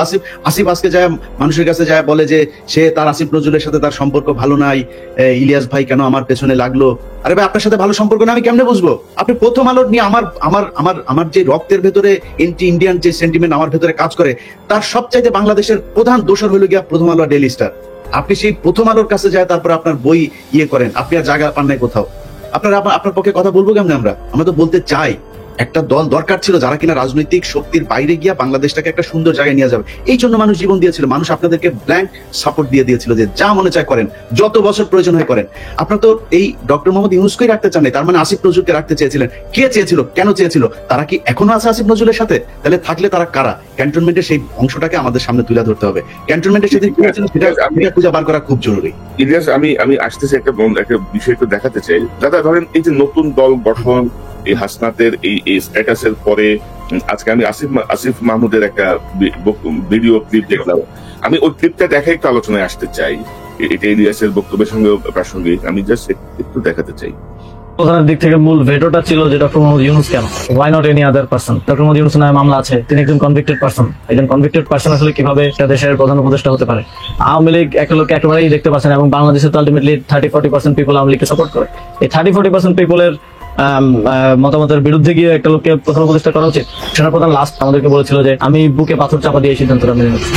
আসিফ আজকে যায় মানুষের কাছে যায় বলে যে সে তার আসিফ নজরুলের সাথে তার সম্পর্ক ভালো নাই, ইলিয়াস ভাই কেন আমার পেছনে লাগলো। আরে ভাই, আপনার সাথে ভালো সম্পর্ক না আমি কেমনে বুঝবো? আপনি প্রথম আলো নিয়ে আমার যে রক্তের ভেতরে এন্টি ইন্ডিয়ান যে সেন্টিমেন্ট আমার ভেতরে কাজ করে, তার সবচাইতে বাংলাদেশের প্রধান দোষর হলো গিয়া প্রথম আলো ডেইলি স্টার। আপনি সেই প্রথম আলোর কাছে যায় তারপর আপনার বই করেন, আপনি আর জায়গা পান নাই কোথাও। আপনার পক্ষে কথা বলবো কেমনে? আমরা তো বলতে চাই একটা দল দরকার ছিল যারা কিনা রাজনৈতিক শক্তির বাইরে গিয়া বাংলাদেশটাকে একটা সুন্দর জায়গায় নিয়ে যাবে। এই জন্য মানুষ জীবন দিয়েছিল, মানুষ আপনাদেরকে ব্ল্যাঙ্ক সাপোর্ট দিয়ে দিয়েছিল যে যা মনে চায় করেন, যত বছর প্রয়োজন হয় করেন। আপনার তো এই ডক্টর মোহাম্মদ ইউনূসকেই রাখতে চান নাই, তার মানে আসিফ নজরুলকে রাখতে চেয়েছিলেন। কে চেয়েছিল, কেন চেয়েছিল? তারা কি এখনো আছে আসিফ নজরুলের সাথে? তাহলে থাকলে তারা কারা? ক্যান্টনমেন্টের সেই অংশটাকে আমাদের সামনে তুলে ধরতে হবে। ক্যান্টনমেন্টের সাথে সেটা খুঁজে বার করা খুব জরুরি। ইলিয়াস, আমি আসতেছি একটা বিষয় একটু দেখাতে চাই। দাদা ধরেন এই যে নতুন দল গঠন, এই হাসনাতের এই স্ট্যাটাসের পরে আজকে আমি আসিফ মাহমুদের একটা ভিডিও ক্লিপ দেখলাম, আমি ওই ক্লিপটা দেখে একটু আলোচনায় আসতে চাই। এটা ইলিয়াসের বক্তব্যের সঙ্গে প্রাসঙ্গিক, আমি জাস্ট একটু দেখাতে চাই। প্রধানের দিক থেকে মূল ভেটোটা ছিল যে ডক্টর মোহাম্মদ ইউনূস কেন, why not any other person. Doctor Mohammad Yunus নামে মামলা আছে, তিনি একজন কনভিক্টেড পারসন। একজন কনভিক্টেড পারসন আসলে কিভাবে একটা দেশের প্রধান উপদেষ্টা হতে পারে? আওয়ামী লীগ একটা লোককে একেবারেই দেখতে পাচ্ছেন, এবং বাংলাদেশে তো আলটিমেটলি 30-40% পিপল আওয়ামী লীগকে সাপোর্ট করে। এই 30-40% পিপলের মতামতের বিরুদ্ধে গিয়ে একটা লোককে প্রধান উপদেষ্টা করা উচিত? সেনাপ্রধান লাস্ট আমাদেরকে বলেছিল যে আমি বুকে পাথর চাপা দিয়ে সিদ্ধান্তটা মেনে নিচ্ছি।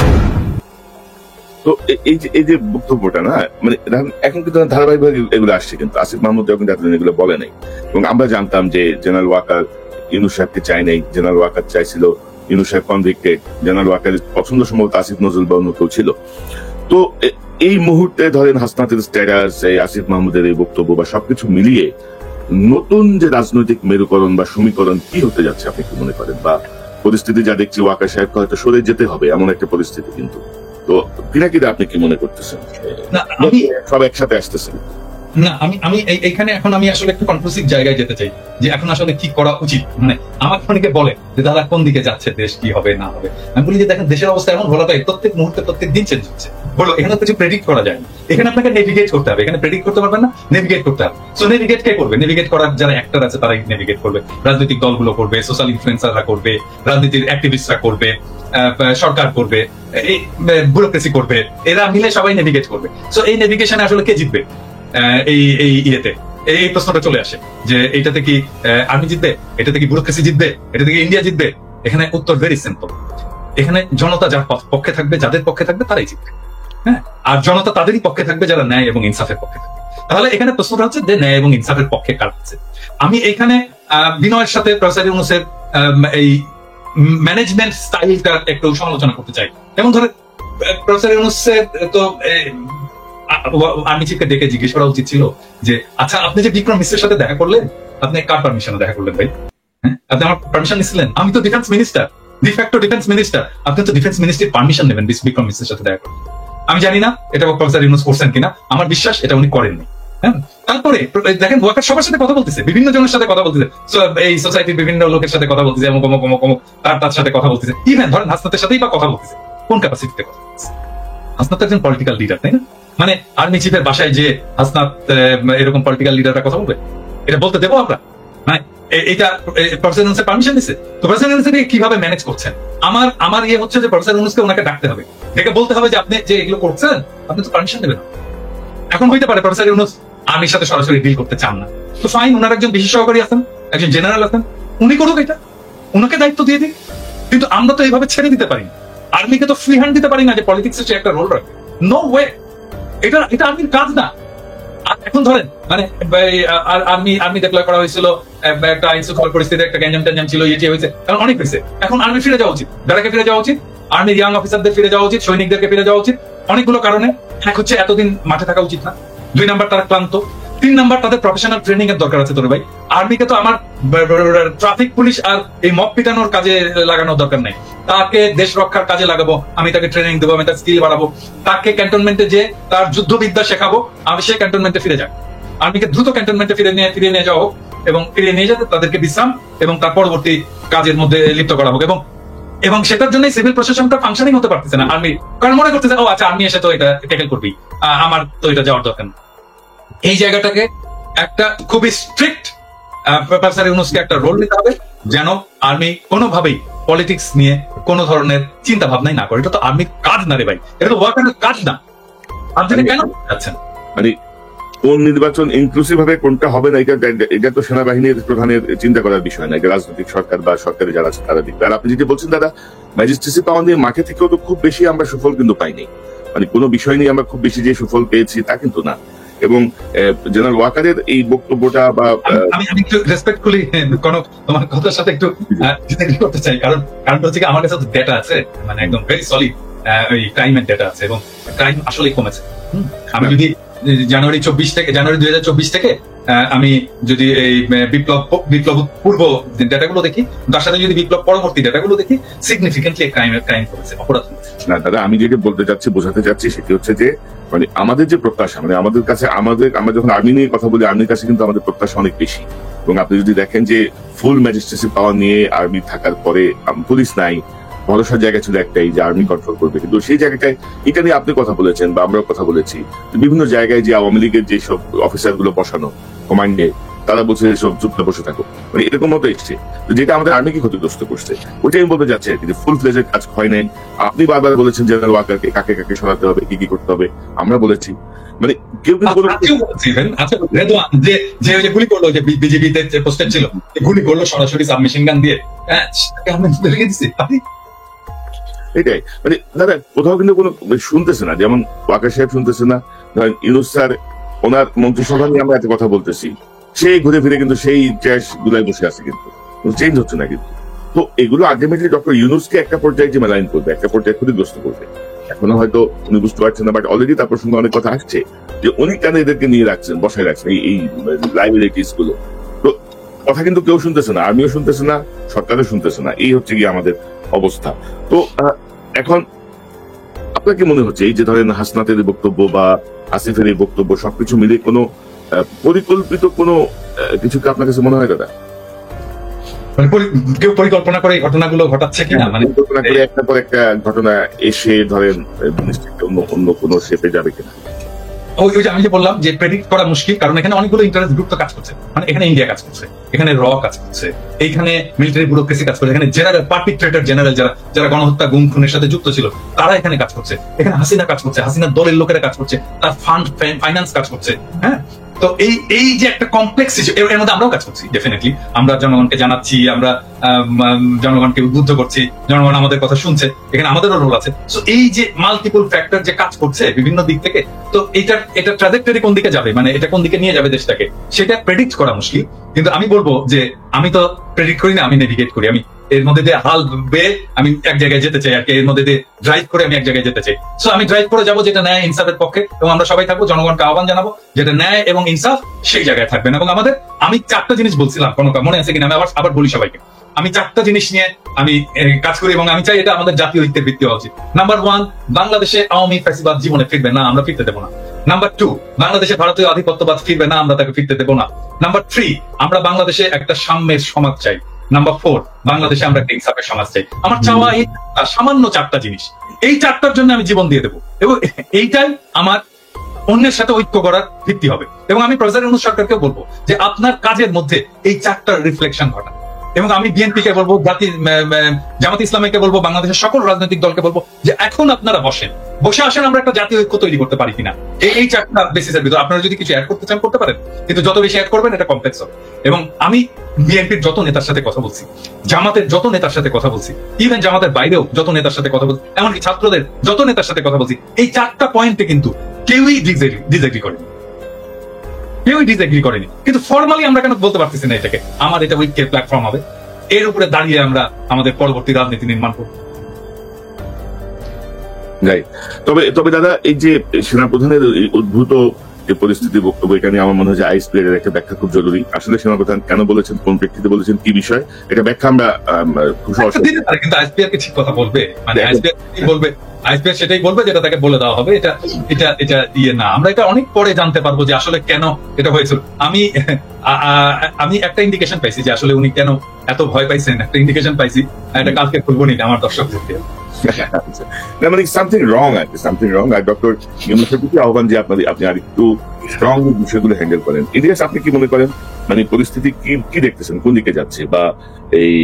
তো এই যে বক্তব্যটা না, মানে এখন কিন্তু ধারাবাহিকভাবে এগুলো আসছে, কিন্তু আসিফ মাহমুদ যখন এগুলো বলে নাই। এবং আমরা জানতাম যে জেনারেল ওয়াকার ইউনূস সাহেবকে চাই নাই, জেনারেল ওয়াকার চাইছিল ইউনূস সাহেব কনভিক্টেড, জেনারেল ওয়াকারের পছন্দ সম্ভবত আসিফ নজরুল বা অন্য কেউ ছিল। তো এই মুহূর্তে ধরেন হাসনাতের স্ট্যাটাস, আসিফ মাহমুদের এই বক্তব্য বা সবকিছু মিলিয়ে নতুন যে রাজনৈতিক মেরুকরণ বা সমীকরণ কি হতে যাচ্ছে আপনি কি মনে করেন? বা পরিস্থিতি যা দেখছি ওয়াকার সাহেবকে হয়তো সরে যেতে হবে এমন একটা পরিস্থিতি কিন্তু তো পিনাকিদা আপনি কি মনে করতেছেন? না আমি সব একসাথে আসতেছেন। না আমি আমি এইখানে এখন আমি আসলে একটু কনফিউজিং জায়গায় যেতে চাই যে এখন আসলে কি করা উচিত। মানে আমার অনেকে বলে যে দাদা কোন দিকে যাচ্ছে দেশ, কি হবে না হবে। আমি বলি যে দেখেন দেশের অবস্থা এমন ভোলাটাই, প্রত্যেক মুহূর্তে প্রত্যেক দিন চেঞ্জ হচ্ছে। বলো এখানে কিছু প্রেডিক্ট করা যায় না, এখানে আপনাকে নেভিগেট করতে হবে। এখানে প্রেডিক্ট করতে পারবেন না, নেভিগেট করতে হবে। সো নেভিগেট কে করবে? নেভিগেট করার যারা অ্যাক্টর আছে তারাই নেভিগেট করবে, রাজনৈতিক দলগুলো করবে, সোশ্যাল ইনফ্লুয়েন্সাররা করবে, রাজনীতির অ্যাক্টিভিস্টরা করবে, সরকার করবে, এই ব্যুরোক্রেসি করবে, এরা মিলে সবাই নেভিগেট করবে। সো এই নেভিগেশনে আসলে কে জিতবে? এই এই ইয়েতে এই প্রশ্নটা চলে আসে যে এইটাতে কি আর্মি জিতবে, এটাতে কি ব্যুরোক্রেসি জিতবে, এটা থেকে ইন্ডিয়া জিতবে? এখানে উত্তর ভেরি সিম্পল। এখানে জনতা যার পক্ষে থাকবে, যাদের পক্ষে থাকবে তারাই জিতবে। হ্যাঁ, আর জনতা তাদেরই পক্ষে থাকবে যারা ন্যায় এবং ইনসাফের পক্ষে থাকবে। তাহলে এখানে প্রশ্নটা হচ্ছে যে ন্যায় এবং ইনসাফের পক্ষে কার আছে। আমি এখানে বিনয়ের সাথে প্রফেসর ইউনূসের এই ম্যানেজমেন্ট স্টাইলটা একটু সমালোচনা করতে চাই। যেমন ধরে প্রফেসর ইউনূসের তো আর্মি চিফকে ডেকে জিজ্ঞেস করা উচিত ছিল যে আচ্ছা আপনি যে বিক্রম মিশ্রের সাথে দেখা করলেন, আপনি কার পারমিশনে দেখা করলেন ভাই? হ্যাঁ, আপনি আমার পারমিশন নিছিলেন? আমি তো defence minister, de facto defence minister, আপনি তো ডিফেন্স মিনিস্ট্রির পারমিশন নেবেন বিক্রম মিশ্রের সাথে দেখা করতে। আমি জানি না এটা প্রফেসর ইউনূস করছেন কিনা, আমার বিশ্বাস এটা উনি করেননি। হ্যাঁ, তারপরে দেখেন ওয়াকার সবার সাথে কথা বলতেছে, বিভিন্ন জনের সাথে কথা বলতেছে, এই সোসাইটির বিভিন্ন লোকের সাথে কথা বলতেছে, অমুক অমুক অমুক অমুক তার সাথে কথা বলতেছে। ইভেন ধরেন হাসনাতের সাথেই বা কথা বলতেছে, কোন ক্যাপাসিটিতে কথা বলতেছে? হাসনাত একজন পলিটিক্যাল লিডার, তাই না? মানে আর্মি চিফের বাসায় যে হাসনাত এরকম পলিটিক্যাল লিডাররা কথা বলবে, এটা বলতে দেবো আমরা? মানে এটা প্রফেসর ইউনূসের পারমিশন দিচ্ছে তো প্রফেসর ইউনূসকে কিভাবে ম্যানেজ করছেন? আমার ইয়ে হচ্ছে যে প্রফেসর ইউনূসকে ওনাকে ডাকতে হবে, ডেকে বলতে হবে যে আপনি যে এগুলো করছেন আপনি তো পারমিশন দেবেন। এখন হইতে পারে প্রফেসর ইউনূস আর্মির সাথে সরাসরি ডিল করতে চান না, তো ফাইন, ওনার একজন বিশেষ সহকারী আছেন, একজন জেনারেল আছেন, উনি করুক এটা, ওনাকে দায়িত্ব দিয়ে দিন। কিন্তু আমরা তো এইভাবে ছেড়ে দিতে পারি না, আর্মিকে তো ফ্রি হ্যান্ড দিতে পারি না যে পলিটিক্সে সে একটা রোল রাখে। নো ওয়ে, এটা আর্মির কাজ না। আর এখন ধরেন মানে আর্মি ডিক্লেয়ার করা হয়েছিল, একটা আইন শৃঙ্খলা পরিস্থিতি, একটা গ্যাঞ্জাম ট্যাঞ্জাম ছিল, ইয়ে হয়েছে, এখন অনেক হয়েছে। এখন আর্মি ফিরে যাওয়া উচিত, যারাকে ফিরে যাওয়া উচিত, আর্মির ইয়াং অফিসারদের ফিরে যাওয়া উচিত, সৈনিকদেরকে ফিরে যাওয়া উচিত অনেকগুলো কারণে। এক হচ্ছে এতদিন মাঠে থাকা উচিত না, 2 নাম্বার তারা ক্লান্ত, 3 নাম্বার তাদের প্রফেশনাল ট্রেনিং এর দরকার আছে। তোর ভাই আর্মিকে তো আমার ট্রাফিক পুলিশ আর এই মব পিটানোর কাজে লাগানোর দরকার নাই, তাকে দেশ রক্ষার কাজে লাগাবো, আমি তাকে ট্রেনিং দেবো, আমি তার স্কিল বাড়াবো, তাকে ক্যান্টনমেন্টে যে তার যুদ্ধবিদ্যা শেখাবো, আমি সেই ক্যান্টনমেন্টে ফিরে যাই। আর্মিকে দ্রুত ক্যান্টনমেন্টে ফিরে নিয়ে যাওয়া হোক এবং ফিরে নিয়ে যেতে তাদেরকে বিশ্রাম এবং তার পরবর্তী কাজের মধ্যে লিপ্ত করা হোক। এবং সেটার জন্য সিভিল প্রশাসনটা ফাংশনিং হতে পারতেছে না আর্মি, কারণ মনে করতেছে ও আচ্ছা আর্মি এসে তো এটা ট্যাকেল করবি, আমার তো এটা যাওয়ার দরকার না। এই জায়গাটাকে একটা খুবই স্ট্রিক্ট প্রফেসর ইউনূসকে একটা রোল নিতে হবে যেন আর্মি কোনোভাবেই পলিটিক্স নিয়ে কোনো ধরনের চিন্তা ভাবনাই না করে। এটা তো আর্মির কাজ না রে ভাই, এটা তো ওয়ার্কারের কাজ না। আপনি কেন যাচ্ছেন? মানে কোন নির্বাচন ইনক্লুসিভ ভাবে কোনটা হবে না, এটা তো সেনাবাহিনীর প্রধানের চিন্তা করার বিষয় না, এটা রাজনৈতিক সরকার বা সরকারি যারা আছে তারা দেখবে। আর আপনি যেটা বলছেন দাদা, ম্যাজিস্ট্রেসি পাওয়া নিয়ে মাঠে থেকেও তো খুব বেশি আমরা সুফল কিন্তু পাইনি, মানে কোনো বিষয় নিয়ে আমরা খুব বেশি যে সুফল পেয়েছি তা কিন্তু না। এবং জেনারেল ওয়াকারের এই বক্তব্যটা বা আমি একটু রেসপেক্টফুলি কোন তোমার কথার সাথে একটু ডিসএগ্রি করতে চাই, কারণ হচ্ছে কি আমার কাছে ডেটা আছে, মানে একদম ভেরি সলিড ওই ক্রাইমের ডেটা আছে এবং ক্রাইম আসলেই কমেছে। আমি যদি জানুয়ারি 2024 থেকে আমি যদি এই বিপ্লব পূর্ব ডেটাগুলো দেখি, তার সাথে যদি বিপ্লব পরবর্তী ডেটাগুলো দেখি, সিগনিফিকেন্টলি ক্রাইম কমেছে, অপরাধ কমেছে। না দাদা, আমি যেটা বলতে চাচ্ছি, বোঝাতে চাচ্ছি সেটি হচ্ছে যে মানে আমাদের যে প্রত্যাশা, মানে আমাদের কাছে আমরা যখন আর্মি নিয়ে কথা বলি, আর্মির কাছে কিন্তু আমাদের প্রত্যাশা অনেক বেশি। এবং আপনি যদি দেখেন যে ফুল ম্যাজিস্ট্রেসি পাওয়ার নিয়ে আর্মি থাকার পরে পুলিশ নাই, ভরসার জায়গা ছিল একটাই যে আর্মি কন্ট্রোল করবে, কিন্তু সেই জায়গাটায় এটা নিয়ে আপনি কথা বলেছেন বা আমরাও কথা বলেছি, বিভিন্ন জায়গায় যে আওয়ামী লীগের যেসব অফিসার গুলো বসানো কমান্ডে, তারা বলছে সব চুপটা বসে থাকো, মানে এরকম মতো এসছে, যেটা আমাদের আর্মিকে ক্ষতিগ্রস্ত করছে। ওইটাই আমি বলতে যাচ্ছি আর কি, যে ফুল ফ্লেজের কাজ হয় নাই। আপনি বারবার বলেছেন জেনারেল ওয়াকারকে কাকে কাকে সরাতে হবে, কি কি করতে হবে, আমরা বলেছি, মানে কেউ যে গুলি করলো, যে বিজেপিতে পোস্টেড ছিল, গুলি করলো সরাসরি সাবমেশিন গান দিয়ে, এটাই মানে দাদা কোথাও কিন্তু কোনো শুনতেছে না, যেমন ওয়াকার সাহেব শুনতেছে না, ধরেন ইউনূস স্যার ওনার মন্ত্রিসভা নিয়ে আমরা এত কথা বলতেছি, সেই ঘুরে ফিরে কিন্তু সেই ট্র্যাশ গুলাই বসে আছে, কিন্তু চেঞ্জ হচ্ছে না। কিন্তু তো এগুলো আলটিমেটলি ডক্টর ইউনূসকে একটা পর্যায়ে যে মেলাইন করবে, একটা পর্যায়ে ক্ষতিগ্রস্ত করবে। এখনো হয়তো উনি বুঝতে পারছেন না, বাট অলরেডি তার প্রসঙ্গে অনেক কথা আসছে যে উনি কেন এদেরকে নিয়ে রাখছেন, বসায় রাখছেন এই লাইবিলিটিস গুলো। তো কথা কিন্তু কেউ শুনতেছে না, আর্মিও শুনতেছে না, সরকারও শুনতেছে না, এই হচ্ছে গিয়ে আমাদের অবস্থা। তো এখন আপনার কি মনে হচ্ছে এই যে ধরেন হাসনাতের বক্তব্য বা আসিফের এই বক্তব্য সবকিছু মিলে কোনো পরিকল্পিত কোনো কিছু কি আপনার কাছে মনে হয় দাদা? মানে কেউ পরিকল্পনা করে এই ঘটনাগুলো ঘটাচ্ছে কিনা, মানে পরিকল্পনা করে একটা পর একটা ঘটনা এসে ধরেন জিনিসটাকে অন্য কোনো শেপে যাবে কিনা? ওই যে আমি যে বললাম যে প্রেডিক্ট করা মুশকিল, কারণ এখানে অনেকগুলো ইন্টারেস্ট গ্রুপ তো কাজ করছে। মানে এখানে ইন্ডিয়া কাজ করছে, এখানে র কাজ করছে, এইখানে মিলিটারি ব্যুরোক্রেসি কাজ করছে, এখানে জেনারেল পারপিট্রেটর জেনারেল যারা গণহত্যা গুম খুনের সাথে যুক্ত ছিল তারা এখানে কাজ করছে, এখানে হাসিনা কাজ করছে, হাসিনার দলের লোকেরা কাজ করছে, তার ফান্ড ফাইন্যান্স কাজ করছে। হ্যাঁ, তো এই যে একটা কমপ্লেক্স ইস্যু, এর মধ্যে আমরাও কাজ করছি। ডেফিনেটলি আমরা জনগণকে জানাচ্ছি, আমরা জনগণকে উদ্বুদ্ধ করছি, জনগণ আমাদের কথা শুনছে, এখানে আমাদেরও রোল আছে। সো এই যে মাল্টিপল ফ্যাক্টর যে কাজ করছে বিভিন্ন দিক থেকে, তো এটা ট্রাজেক্টরি কোন দিকে যাবে, মানে এটা কোন দিকে নিয়ে যাবে দেশটাকে, সেটা প্রেডিক্ট করা মুশকিল। কিন্তু আমি বলবো যে আমি তো প্রেডিক্ট করি না, আমি নেভিগেট করি। আমি এর মধ্যে দিয়ে হাল বেয়ে আমি এক জায়গায় যেতে চাই আর কি, এর মধ্যে দিয়ে ড্রাইভ করে আমি এক জায়গায় যেতে চাই। সো আমি ড্রাইভ করে যাবো যেটা ন্যায় ইনসাফের পক্ষে, এবং আমরা সবাই থাকবো, জনগণকে আহ্বান জানাবো যেটা ন্যায় এবং ইনসাফ সেই জায়গায় থাকবেন। এবং আমি 4টা জিনিস বলছিলাম, কোনো মনে আছে কিনা, আমি আবার বলি সবাইকে। আমি 4টা জিনিস নিয়ে আমি কাজ করি এবং আমি চাই এটা আমাদের জাতীয় ঐক্যের ভিত্তি হওয়া উচিত। নাম্বার 1, বাংলাদেশে আওয়ামী ফ্যাসিবাদ জীবনে ফিরবে না, আমরা ফিরতে দেবো না। নাম্বার 2, বাংলাদেশে ভারতীয় আধিপত্যবাদ ফিরবে না, আমরা তাকে ফিরতে দেবো না। নাম্বার 3, আমরা বাংলাদেশে একটা সাম্যের সমাজ চাই। নাম্বার 4, বাংলাদেশে আমরা একটা ইনসাফের সমাজ চাই। আমার চাওয়া এই সামান্য 4টা জিনিস, এই 4টার জন্য আমি জীবন দিয়ে দেবো, এবং এইটাই আমার অন্যের সাথে ঐক্য করার ভিত্তি হবে। এবং আমি প্রফেসর ইউনূস সরকারকেও বলবো যে আপনার কাজের মধ্যে এই 4টার রিফ্লেকশন ঘটা। এবং আমি বিএনপি কে বলবো, জামাত ইসলামীকে বলবো, বাংলাদেশের সকল রাজনৈতিক দলকে বলবো যে এখন আপনারা বসে আসেন, আমরা একটা জাতীয় ঐক্য তৈরি করতে পারি কিনা। এই 4টা বেসিসের ভিতরে আপনারা যদি কিছু অ্যাড করতে চান করতে পারেন, কিন্তু যত বেশি অ্যাড করবেন এটা কমপ্লেক্স হবে। এবং আমি বিএনপির যত নেতার সাথে কথা বলছি, জামাতের যত নেতার সাথে কথা বলছি, ইভেন জামাতের বাইরেও যত নেতার সাথে কথা বলছি, এমনকি ছাত্রদের যত নেতার সাথে কথা বলছি, এই 4টা পয়েন্টে কিন্তু কেউই ডিসএগ্রি করেনি, কিন্তু ফর্মালি আমরা কেন বলতে পারতেছি না এটাকে আমার এটা ঐক্যের প্ল্যাটফর্ম হবে, এর উপরে দাঁড়িয়ে আমরা আমাদের পরবর্তী রাজনীতি নির্মাণ করব। তবে দাদা, এই যে সেনাপ্রধানের উদ্ভূত যে পরিস্থিতি বক্তব্য, এটা নিয়ে আমার মনে হয় যে আইএসপি এর একটা ব্যাখ্যা খুব জরুরি। আসলে সেনাপ্রধান কেন বলেছেন, কোন প্রেক্ষিতে বলেছেন, কি বিষয়, এটা ব্যাখ্যা আমরা খুব সহজ কিন্তু আইএসপি আর কি ঠিক কথা বলবে, মানে আইএসপি সেটাই বলবে যেটা তাকে বলে দেওয়া হবে। এটা ইয়ে না, আমরা এটা অনেক পরে জানতে পারবো যে আসলে কেন এটা হয়েছিল। আমি একটা ইন্ডিকেশন পাইছি যে আসলে উনি কেন এত ভয় পাইছেন, একটা ইন্ডিকেশন পাইছি, এটা কালকে খুলবো নি আমার দর্শকদেরকে। মানে সামথিং রং আর কি, সামথিং রং। আর ডক্টর ইউনূসের প্রতি আহ্বান যে আপনি আর একটু স্ট্রং বিষয়গুলো হ্যান্ডেল করেন। ইলিয়াস, আপনি কি মনে করেন, মানে পরিস্থিতি কি দেখতেছেন, কোন দিকে যাচ্ছে, বা এই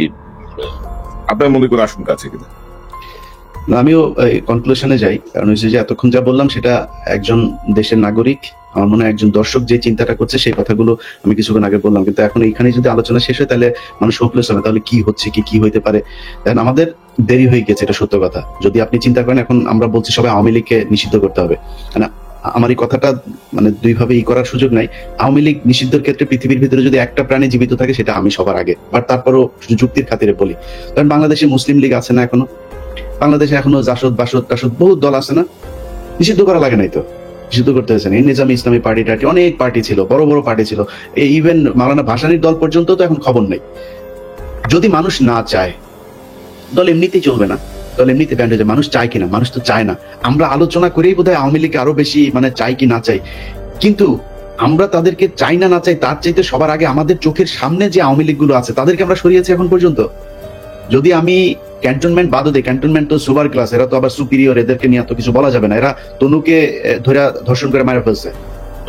আপনার মনে কোনো আশঙ্কা আছে কিনা? আমিও কনক্লুশনে যাই, কারণ হচ্ছে যে এতক্ষণ যা বললাম সেটা একজন দেশের নাগরিক, আমার মনে হয় একজন দর্শক যে চিন্তাটা করছে সেই কথাগুলো আমি কিছুক্ষণ আগে বললাম। কিন্তু এখন এইখানে যদি আলোচনা শেষ হয় তাহলে মানুষ হোপলেস হবে, তাহলে কি হচ্ছে কি হইতে পারে। দেখেন, আমাদের দেরি হয়ে গেছে, এটা সত্য কথা। যদি আপনি চিন্তা করেন, এখন আমরা বলছি সবাই আওয়ামী লীগকে নিষিদ্ধ করতে হবে, আমার এই কথাটা মানে দুইভাবে করার সুযোগ নাই। আওয়ামী লীগ নিষিদ্ধের ক্ষেত্রে পৃথিবীর ভিতরে যদি একটা প্রাণী জীবিত থাকে সেটা আমি সবার আগে, বাট তারপরও যুক্তির খাতিরে বলি। কারণ বাংলাদেশে মুসলিম লীগ আছে না, এখনো বাংলাদেশে এখনো জাসদ টাসদ বহুত দল আছে না, নিষিদ্ধ করা লাগে নাই তো, নিষিদ্ধ করতে হয়েছে না। নিজামী ইসলামী পার্টি অনেক পার্টি ছিল, বড় বড় পার্টি ছিল, ইভেন মাওলানা ভাসানীর দল পর্যন্ত তো এখন খবর নেই। যদি মানুষ না চায়, দল এমনিতেই চলবে না, দল এমনিতে ব্যান্ড হয়ে যায়। মানুষ চায় কিনা, মানুষ তো চায় না। আমরা আলোচনা করেই বোধহয় আওয়ামী লীগকে আরো বেশি মানে চাই কি না চাই, কিন্তু আমরা তাদেরকে চাই না চাই তার চাইতে সবার আগে আমাদের চোখের সামনে যে আওয়ামী লীগ গুলো আছে তাদেরকে আমরা সরিয়েছি এখন পর্যন্ত। যদি আমি ক্যান্টনমেন্ট বাদও দেই, ক্যান্টনমেন্ট তো সুপার ক্লাস, এরা তো আবার সুপিরিয়র, এদেরকে নিয়ে তো কিছু বলা যাবে না। এরা তনুকে ধরে ধর্ষণ করে মারা ফেলছে,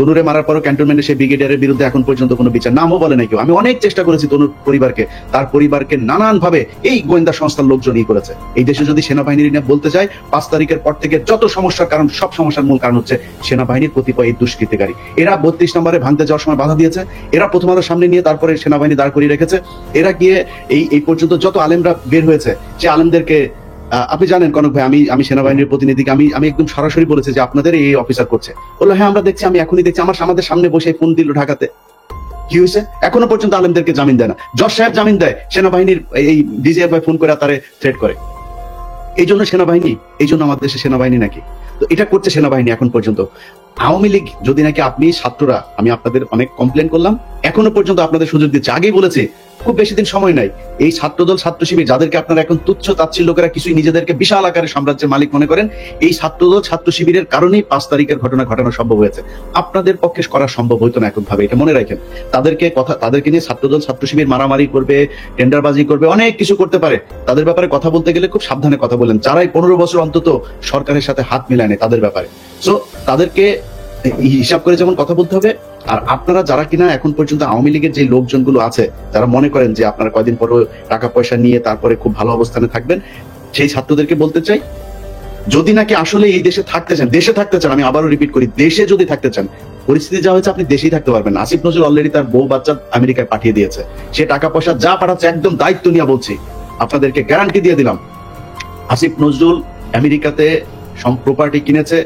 তনুরে মারার পরও ক্যান্টনমেন্টে সেই ব্রিগেডিয়ারের বিরুদ্ধে এখন পর্যন্ত কোনো বিচার, নামও বলে নাই কেউ। আমি অনেক চেষ্টা করেছি তনুর পরিবারকে, তার পরিবারকে নানান ভাবে এই গোয়েন্দা সংস্থার লোকজনই করেছে। এই দেশে যদি সেনাবাহিনীর নিয়ে বলতে চাই, 5 তারিখের পর থেকে যত সমস্যার কারণ, সব সমস্যার মূল কারণ হচ্ছে সেনাবাহিনীর কতিপয় এই দুষ্কৃতিকারী। এরা 32 নম্বরে ভাঙতে যাওয়ার সময় বাধা দিয়েছে, এরা প্রথম আলো সামনে নিয়ে তারপরে সেনাবাহিনী দাঁড় করিয়ে রেখেছে। এরা গিয়ে এই পর্যন্ত যত আলেমরা বের হয়েছে, সে আলেমদেরকে আপনি জানেন কনক ভাই, আমি সেনাবাহিনীর প্রতিনিধিকে আমি একদম সরাসরি বলেছি যে আপনাদের এই অফিসার করছে, বললো হ্যাঁ আমরা দেখছি, আমি এখনই দেখছি, আমাদের সামনে বসে ফোন দিল ঢাকাতে। কি হয়েছে? এখনো পর্যন্ত আলেমদেরকে জামিন দেয় না। জজ সাহেব জামিন দেয়, সেনাবাহিনীর এই ডিজিএফআই ফোন করে তারে থ্রেট করে। এই জন্য সেনাবাহিনী, এই জন্য আমাদের দেশে সেনাবাহিনী নাকি? তো এটা করছে সেনাবাহিনী এখন পর্যন্ত। আওয়ামী লীগ যদি নাকি আপনি ছাত্ররা, আমি আপনাদের অনেক কমপ্লেন করলাম, এখনো পর্যন্ত আপনাদের সুযোগ দিচ্ছে। আগেই বলেছি খুব বেশি দিন সময় নাই। এই ছাত্রদল ছাত্র শিবির যাদেরকে আপনারা এখন তুচ্ছ তাচ্ছিল্য করে কিছুই নিজেদেরকে বিশাল আকারে সাম্রাজ্যের মালিক মনে করেন, এই ছাত্রদল ছাত্র শিবিরের কারণেই 5 তারিখের ঘটনা ঘটানো সম্ভব হয়েছে। আপনাদের পক্ষে করা সম্ভব হইতো না এখন ভাবে, এটা মনে রাখেন। তাদেরকে নিয়ে ছাত্রদল ছাত্র শিবির মারামারি করবে, টেন্ডারবাজি করবে, অনেক কিছু করতে পারে। তাদের ব্যাপারে কথা বলতে গেলে খুব সাবধানে কথা বলেন। যারাই 15 বছর অন্তত সরকারের সাথে হাত মিলায় নেয় তাদের ব্যাপারে, সো তাদেরকে হিসাব করে যেমন কথা বলতে হবে। আর আপনারা যারা কিনা এখন পর্যন্ত আওয়ামী লীগের যে লোকজনগুলো আছে, যারা মনে করেন যে আপনারা কয়দিন পর টাকা পয়সা নিয়ে তারপরে খুব ভালো অবস্থানে থাকবেন, সেই ছাত্রদেরকে বলতে চাই, যদি নাকি আসলে এই দেশে থাকতে চান, আমি আবারও রিপিট করি, দেশে যদি থাকতে চান, পরিস্থিতি যা হয়েছে আপনি দেশেই থাকতে পারবেন না। আসিফ নজরুল অলরেডি তার বউ বাচ্চা আমেরিকায় পাঠিয়ে দিয়েছে। সে টাকা পয়সা যা পাঠাচ্ছে একদম দায়িত্ব নিয়ে বলছি, আপনাদেরকে গ্যারান্টি দিয়ে দিলাম, আসিফ নজরুল আমেরিকাতে প্রপার্টি কিনেছে।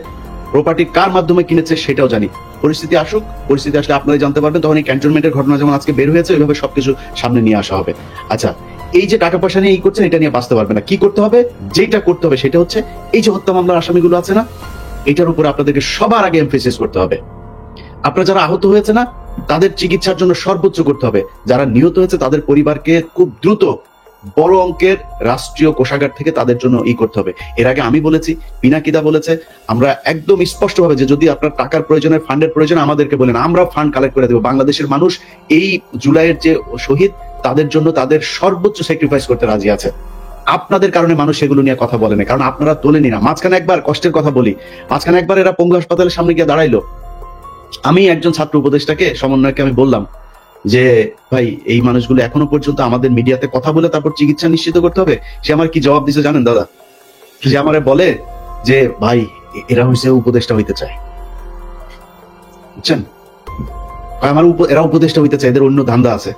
প্রপার্টি কার মাধ্যমে কিনেছে সেটাও জানি। পরিস্থিতি আসুক, পরিস্থিতি আসলে আপনারা জানতে পারবেন, তখন এই ক্যান্টনমেন্টের ঘটনা যেমন আজকে বের হয়েছে ওইভাবে সবকিছু সামনে নিয়ে আসা হবে। আচ্ছা, এই যে টাকা পয়সা নিয়ে এই করছেন, এটা নিয়ে বাঁচতে পারবে না। কি করতে হবে? যেটা করতে হবে সেটা হচ্ছে এই যে হত্যা মামলার আসামিগুলো আছে না, এটার উপর আপনাদেরকে সবার আগে এমফেসিস করতে হবে। আপনারা যারা আহত হয়েছে না, তাদের চিকিৎসার জন্য সর্বোচ্চ করতে হবে। যারা নিহত হয়েছে তাদের পরিবারকে খুব দ্রুত বড় অঙ্কের রাষ্ট্রীয় কোষাগার থেকে তাদের জন্য করতে হবে। এর আগে আমি বলেছি, পিনাকিদা বলেছে, আমরা একদম স্পষ্ট ভাবে যে যদি আপনার টাকার প্রয়োজনে, ফান্ডের প্রয়োজনে আমাদেরকে বলেন, আমরা ফান্ড কালেক্ট করে দেবো। বাংলাদেশের মানুষ এই জুলাইয়ের যে শহীদ, তাদের জন্য তাদের সর্বোচ্চ স্যাক্রিফাইস করতে রাজি আছে। আপনাদের কারণে মানুষ সেগুলো নিয়ে কথা বলে না, কারণ আপনারা তোলেনি না। মাঝখানে একবার কষ্টের কথা বলি, মাঝখানে একবার এরা পঙ্গু হাসপাতালের সামনে গিয়ে দাঁড়াইলো। আমি একজন ছাত্র উপদেষ্টাকে, সমন্বয়কে আমি বললাম যে ভাই, এই মানুষগুলো এখনো পর্যন্ত আমাদের মিডিয়াতে কথা বলে তারপর চিকিৎসা নিশ্চিত করতে হবে। সে আমার কি জবাব দিছে জানেন দাদা? সে আমারে বলে যে ভাই, এরা হচ্ছে উপদেষ্টা হইতে চায়, বুঝছেন? এরা উপদেষ্টা হইতে চায়, এদের অন্য ধান্দা আছে।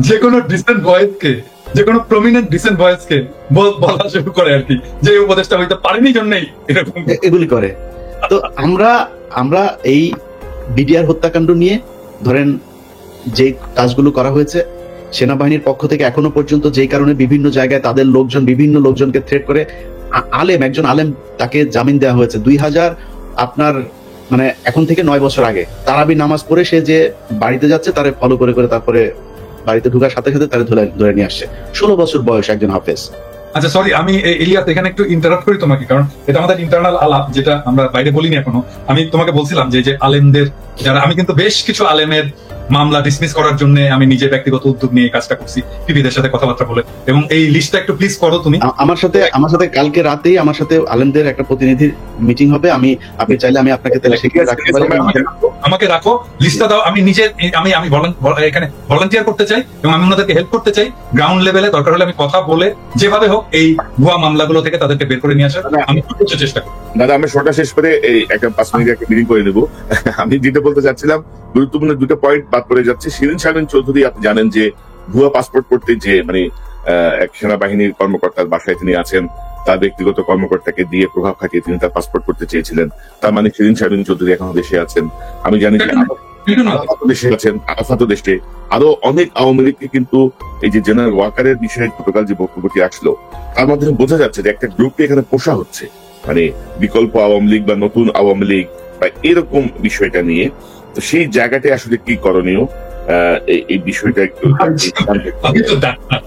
যে কোনো ডিসেন্ট ভয়েসকে, যে কোনো প্রমিনেন্ট ডিসেন্ট ভয়েসকে বলা শুরু করে আর কি, যে উপদেষ্টা হইতে পারেনি জন্যই এরকম এগুলি করে। তো আমরা এই বিডিআর হত্যাকাণ্ড নিয়ে ধরেন যে কাজগুলো করা হয়েছে, সেনাবাহিনীর পক্ষ থেকে এখনো পর্যন্ত যেই কারণে বিভিন্ন জায়গায় তাদের বিভিন্ন লোকজনকে থ্রেট করে, একজন আলেম তাকে জামিন দেওয়া হয়েছে 2000 আপনার মানে এখন থেকে 9 বছর আগে। তারাবি নামাজ পড়ে সে যে বাড়িতে যাচ্ছে তারে ফলো করে তারপরে বাড়িতে ঢোকার সাথে সাথে তারে ধরে নিয়ে আসছে। 16 বছর বয়স একজন হাফেজ। আচ্ছা সরি, আমি ইলিয়াস এখানে একটু ইন্টারাপ্ট করি তোমাকে, কারণ এটা আমাদের ইন্টারনাল আলাপ, যেটা আমরা বাইরে বলিনি এখনো। আমি তোমাকে বলছিলাম যে আলেমদের যারা, আমি কিন্তু বেশ কিছু আলেমের মামলা ডিসমিস করার জন্য আমি নিজে ব্যক্তিগত উদ্যোগ নিয়ে কাজটা করছি, টিভিদের সাথে কথাবার্তা বলে, এবং এই লিস্টটা একটু প্লিজ করো তুমি। আমার সাথে কালকে রাতেই আমার সাথে আলেমদের একটা প্রতিনিধির মিটিং হবে। আপনি চাইলে আমি আপনাকে তাহলে শিখিয়ে রাখতে পারি। আমাকে রাখো, লিস্টটা দাও। আমি নিজে আমি এখানে ভলান্টিয়ার করতে চাই এবং আমি ওনাদেরকে হেল্প করতে চাই। গ্রাউন্ড লেভেলে দরকার হলে আমি কথা বলে যেভাবে হোক এই ভুয়া মামলাগুলো থেকে তাদেরকে বের করে নিয়ে আসার আমি চেষ্টা করি। দাদা, আমি শোটা শেষ করে এই একটা 5 মিনিট একটা মিটিং করে দেবো। আমি যেটা বলতে চাচ্ছিলাম, গুরুত্বপূর্ণ 2টা পয়েন্ট বাদ পড়ে যাচ্ছে। শিরিন শারমিন চৌধুরী, আপনি জানেন যে ভুয়া পাসপোর্ট করতে যে এক সেনাবাহিনীর কর্মকর্তার বাসায় তিনি আছেন, তার ব্যক্তিগত কর্মকর্তাকে দিয়ে প্রভাব খাটিয়ে তিনি তার পাসপোর্ট করতে চেয়েছিলেন। তার মানে শিরিন শারমিন চৌধুরী এখনো দেশে আছেন। আমি জানি যে দেশে আছেন, আরাফাতও দেশে। আরো অনেক আওয়ামী লীগকে কিন্তু এই যে জেনারেল ওয়াকারের বিষয়ে গতকাল যে বক্তব্যটি আসলো, তার মাধ্যমে বোঝা যাচ্ছে যে একটা গ্রুপকে এখানে পোষা হচ্ছে, মানে বিকল্প আওয়ামী লীগ বা নতুন আওয়ামী লীগ বা এরকম বিষয়টা নিয়ে। তো সেই জায়গাটায় আসলে কি করণীয়, এই বিষয়টা একটু। আমি তো ডাক্তার,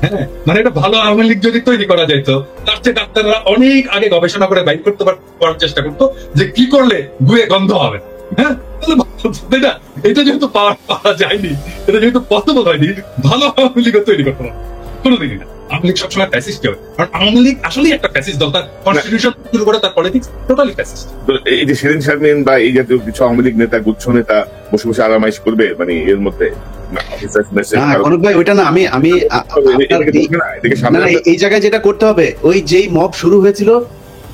হ্যাঁ, মানে একটা ভালো আওয়ামী লীগ যদি তৈরি করা যেত, তার চেয়ে ডাক্তাররা অনেক আগে গবেষণা করে বাইর করতে করার চেষ্টা করতো যে কি করলে গুয়ে গন্ধ হবে। হ্যাঁ, এটা যেহেতু পাওয়া যায়নি, এটা যেহেতু পসিবল হয়নি, ভালো আওয়ামী লীগ তৈরি করতে পারবো কোনোদিনই না। আওয়ামী লীগ সবসময় ফ্যাসিস্ট হবে, কারণ আওয়ামী লীগ আসলেই একটা ফ্যাসিস্ট দল। তার কনস্টিটিউশন শুরু করে তার পলিটিক্স টোটালি ফ্যাসিস্ট। এই যে শিরিন শারমিন বা এই জাতীয় কিছু আওয়ামী লীগ নেতা, গুচ্ছ নেতা বসে বসে আরামাইশ করবে, মানে এর মধ্যে এই জায়গায় যেটা করতে হবে, ওই যেই মব শুরু হয়েছিল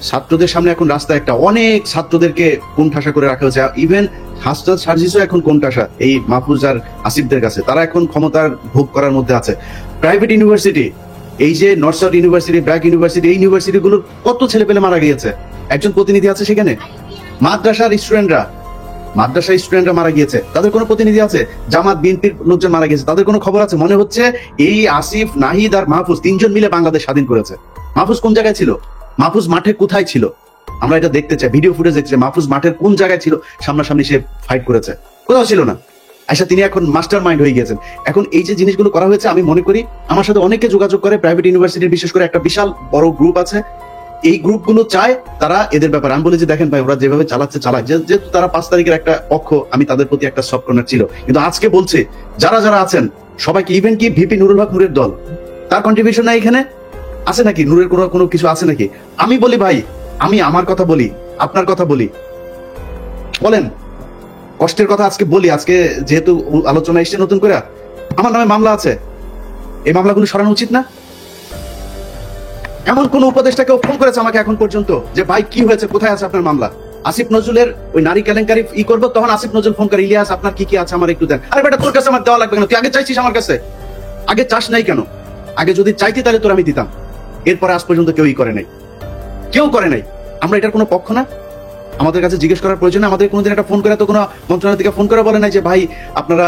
ছাত্রদের সামনে, এখন রাস্তা একটা অনেক ছাত্রদেরকে কোণঠাসা করে রাখা হয়েছে। ইভেন হাসনাত সার্জিসও এখন কোণঠাসা এই মাহফুজ আর আসিফদের কাছে। তারা এখন ক্ষমতার ভোগ করার মধ্যে আছে। প্রাইভেট ইউনিভার্সিটি, এই যে north south university, BRAC university, এই ইউনিভার্সিটি গুলোর কত ছেলে পেলে মারা গিয়েছে। একজন প্রতিনিধি আছে সেখানে। মাদ্রাসার স্টুডেন্টরা মারা গিয়েছে, তাদের কোনো প্রতিনিধি আছে? জামাত বিএনপির লোকজন মারা গিয়েছে, তাদের কোনো খবর আছে? মনে হচ্ছে এই আসিফ, নাহিদ আর মাহফুজ 3 জন মিলে বাংলাদেশ স্বাধীন করেছে। মাহফুজ কোন জায়গায় ছিল? মাহফুজ মাঠে কোথায় ছিল? আমরা এটা দেখতে চাই, ভিডিও ফুটেজ দেখতে চাই। মাহফুজ মাঠের কোন জায়গায় ছিল? সামনাসামনি সে ফাইট করেছে? কোথাও ছিল না। আচ্ছা তিনি এখন মাস্টার মাইন্ড হয়ে গেছেন। এখন এই যে জিনিসগুলো করা হয়েছে, আমি মনে করি আমার সাথে অনেকে যোগাযোগ করে, প্রাইভেট ইউনিভার্সিটির বিশেষ করে একটা বিশাল বড় গ্রুপ আছে, এই গ্রুপগুলো চায় তারা এদের ব্যাপারে, আমি বলি যে দেখেন ভাই ওরা যেভাবে চালাচ্ছে চালাক, যেহেতু তারা 5 তারিখের একটা পক্ষ, আমি তাদের প্রতি একটা সফট কর্নার ছিল, কিন্তু আজকে বলছে যারা যারা আছেন সবাইকে, ইভেন কি ভিপি নুরুল হক নূরের দল, তার কন্ট্রিবিউশন নাই এখানে আছে নাকি? নূরের কোনো কিছু আছে নাকি? আমি বলি ভাই, আমি আমার কথা বলি, আপনার কথা বলি, বলেন কষ্টের কথা আজকে বলি। আজকে যেহেতু আলোচনা এসছে নতুন করে, আমার নামে মামলা আছে, এই মামলাগুলো সরানো উচিত না? এমন কোন উপদেষ্টাকে ফোন করেছে আমাকে এখন পর্যন্ত যে ভাই কি হয়েছে, কোথায় আছে আপনার মামলা? আসিফ নজরুলের ওই নারী কেলেঙ্কারি করবো, তখন আসিফ নজরুল ফোন করে, ইলিয়াস আপনার কি কি আছে আমার একটু দেন। আরে বেটা তোর কাছে আমার দেওয়া লাগবে কেন? তুই আগে চাইছিস আমার কাছে, আগে চাস নাই কেন? আগে যদি চাইতি তাহলে তোর আমি দিতাম। এরপরে আজ পর্যন্ত কেউই করে নাই, কেউ করে নাই। আমরা এটার কোনো পক্ষ না, আমাদের কাছে জিজ্ঞেস করার প্রয়োজন। আমাদের কোনোদিন একটা ফোন করে তো কোনো মন্ত্রণালয় থেকে ফোন করে বলে নাই যে ভাই আপনারা,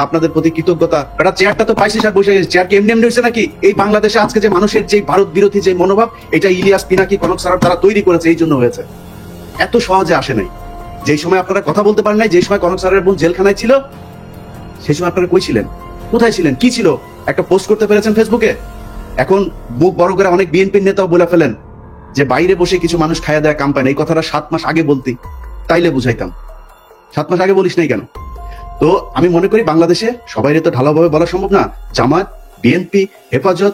আপনাদের প্রতি কৃতজ্ঞতা, এটা চেয়ারটা তো পাইছিস আর বসে গেছে, চেয়ার কি এমনি এমনি হয়েছে নাকি? এই বাংলাদেশে আজকে যে মানুষের যে ভারত বিরোধী যে মনোভাব, এটা ইলিয়াস, পিনাকি, কনক স্যার তারা তৈরি করেছে, এই জন্য হয়েছে। এত সহজে আসে নাই। যেই সময় আপনারা কথা বলতে পারেন নাই, যেই সময় কনক স্যারের বোন জেলখানায় ছিল, সেই সময় আপনারা কই ছিলেন, কোথায় ছিলেন, কি ছিল? একটা পোস্ট করতে পেরেছেন ফেসবুকে। এখন মুখ বড় করে অনেক বিএনপির নেতাও বলে ফেলেন যে বাইরে বসে কিছু মানুষ খাইয়া দেয় কাম পায় না। এই কথাটা 7 মাস আগে বলতি, তাইলে বুঝাইতাম। 7 মাস আগে বলিস নাই কেন? তো আমি মনে করি বাংলাদেশে সবাই তো ঢালাওভাবে বলা সম্ভব না। জামাত, বিএনপি, হেফাজত,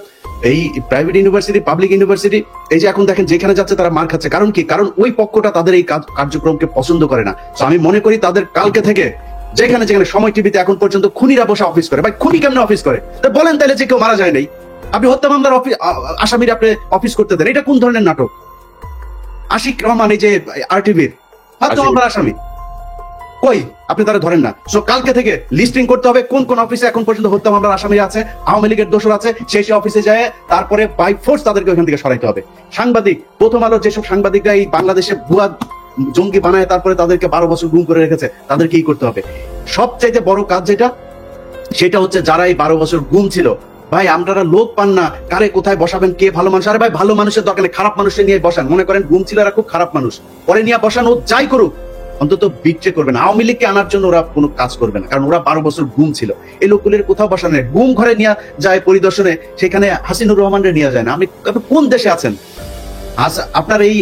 এই প্রাইভেট ইউনিভার্সিটি, পাবলিক ইউনিভার্সিটি, এই যে এখন দেখেন যেখানে যাচ্ছে তারা মার খাচ্ছে। কারণ কি? কারণ ওই পক্ষটা তাদের এই কার্যক্রমকে পছন্দ করে না। তো আমি মনে করি তাদের কালকে থেকে যেখানে যেখানে সময় টিভিতে এখন পর্যন্ত খুনিরা বসে অফিস করে, ভাই খুনি কেমনে অফিস করে? তা বলেন তাহলে যে কেউ মারা যায় নাই, আপনি হত্যা মামলার আসামিরা আপনি অফিস করতে দেন, এটা কোন ধরনের নাটক? আশিক রহমান এই যে আরটিভির হত্যা মামলার আসামি, কই আপনি তারা ধরেন না? সো কালকে থেকে লিস্টিং করতে হবে কোন কোন অফিসে এখন পর্যন্ত হত্যা মামলার আসামি আছে, আওয়ামী লীগের দোষর আছে, সেই অফিসে যায় তারপরে বাই ফোর্স তাদেরকে ওখান থেকে সরাইতে হবে। সাংবাদিক, প্রথম আলোর যেসব সাংবাদিকরা এই বাংলাদেশে ভুয়া জঙ্গি বানায় তারপরে তাদেরকে 12 বছর গুম করে রেখেছে, তাদেরকে কি করতে হবে? সবচাইতে বড় কাজ যেটা, সেটা হচ্ছে যারা এই 12 বছর গুম ছিল, ভাই আপনারা লোক পান না, কারে কোথায় বসাবেন, কে ভালো মানুষ? আরে ভাই ভালো মানুষের দরকার নেই, খারাপ মানুষের নিয়ে বসান। মনে করেন গুম ছিল এরা খুব খারাপ মানুষ, পরে নিয়ে বসান, ও যাই করুক অন্তত বিট্রে করবে না। আওয়ামী লীগকে আনার জন্য ওরা কোনো কাজ করবে না, কারণ ওরা 12 বছর গুম ছিল। এই লোকগুলোর কোথাও বসানো নেই, গুম ঘরে নিয়ে যায় পরিদর্শনে, সেখানে হাসিনুর রহমানের নিয়ে যায় না। আপনি কোন দেশে আছেন? আপনার এই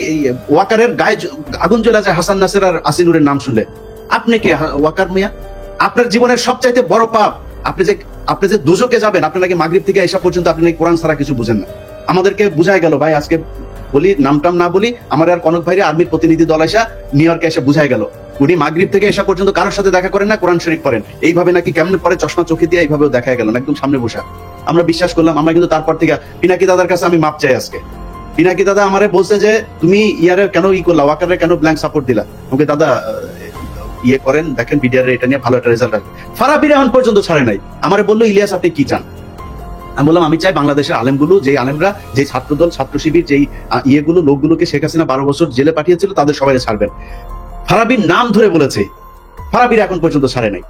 ওয়াকারের গায়ে আগুন জ্বলা যায় হাসান নাসের আর আসিনুরের নাম শুনলে। আপনি কে ওয়াকার মিয়া? আপনার জীবনের সবচাইতে বড় পাপ, আপনি যে দুজকে যাবেন, আপনি নাকি মাগরিব থেকে এসা পর্যন্ত আপনি নাকি কোরআন ছাড়া কিছু বুঝেন না। আমাদেরকে বুঝাই গেল ভাই, আজকে বলি নামটাম না বলি, আমার আর কনক ভাইরে আর্মির প্রতিনিধি দল এসা নিউ ইয়র্কে এসে বুঝাই গেল, উনি মাগরিব থেকে এসা পর্যন্ত কারোর সাথে দেখা করেন না, কোরআন শরীফ পড়েন। এইভাবে নাকি কেমনে পরে চশমা চোখে দিয়ে এইভাবেও দেখা গেল না, একদম সামনে বসা। আমরা বিশ্বাস করলাম। আমরা কিন্তু তারপর থেকে পিনাকি দাদার কাছে আমি মাপ চাই আজকে। পিনাকি দাদা আমারে বলছে যে তুমি ইয়ারে কেন করলা, ওয়াকারে কেন ব্ল্যাঙ্ক সাপোর্ট দিলা? ওকে দাদা ইয়ে করেন, দেখেন বিডিআর এটা নিয়ে ভালো একটা রেজাল্ট আসবে। ফারাবির এখন পর্যন্ত ছাড়ে নাই। আমারে বললো ইলিয়াস আপনি কি চান? আমি বললাম আমি চাই বাংলাদেশের আলেমগুলো, যে আলেমরা, যে ছাত্রদল, ছাত্র শিবির, যেই ইয়েগুলো লোকগুলোকে শেখ হাসিনা 12 বছর জেলে পাঠিয়েছিল, তাদের সবাই ছাড়বেন। ফারাবির নাম ধরে বলেছে, ফারাবির এখন পর্যন্ত ছাড়ে নাই।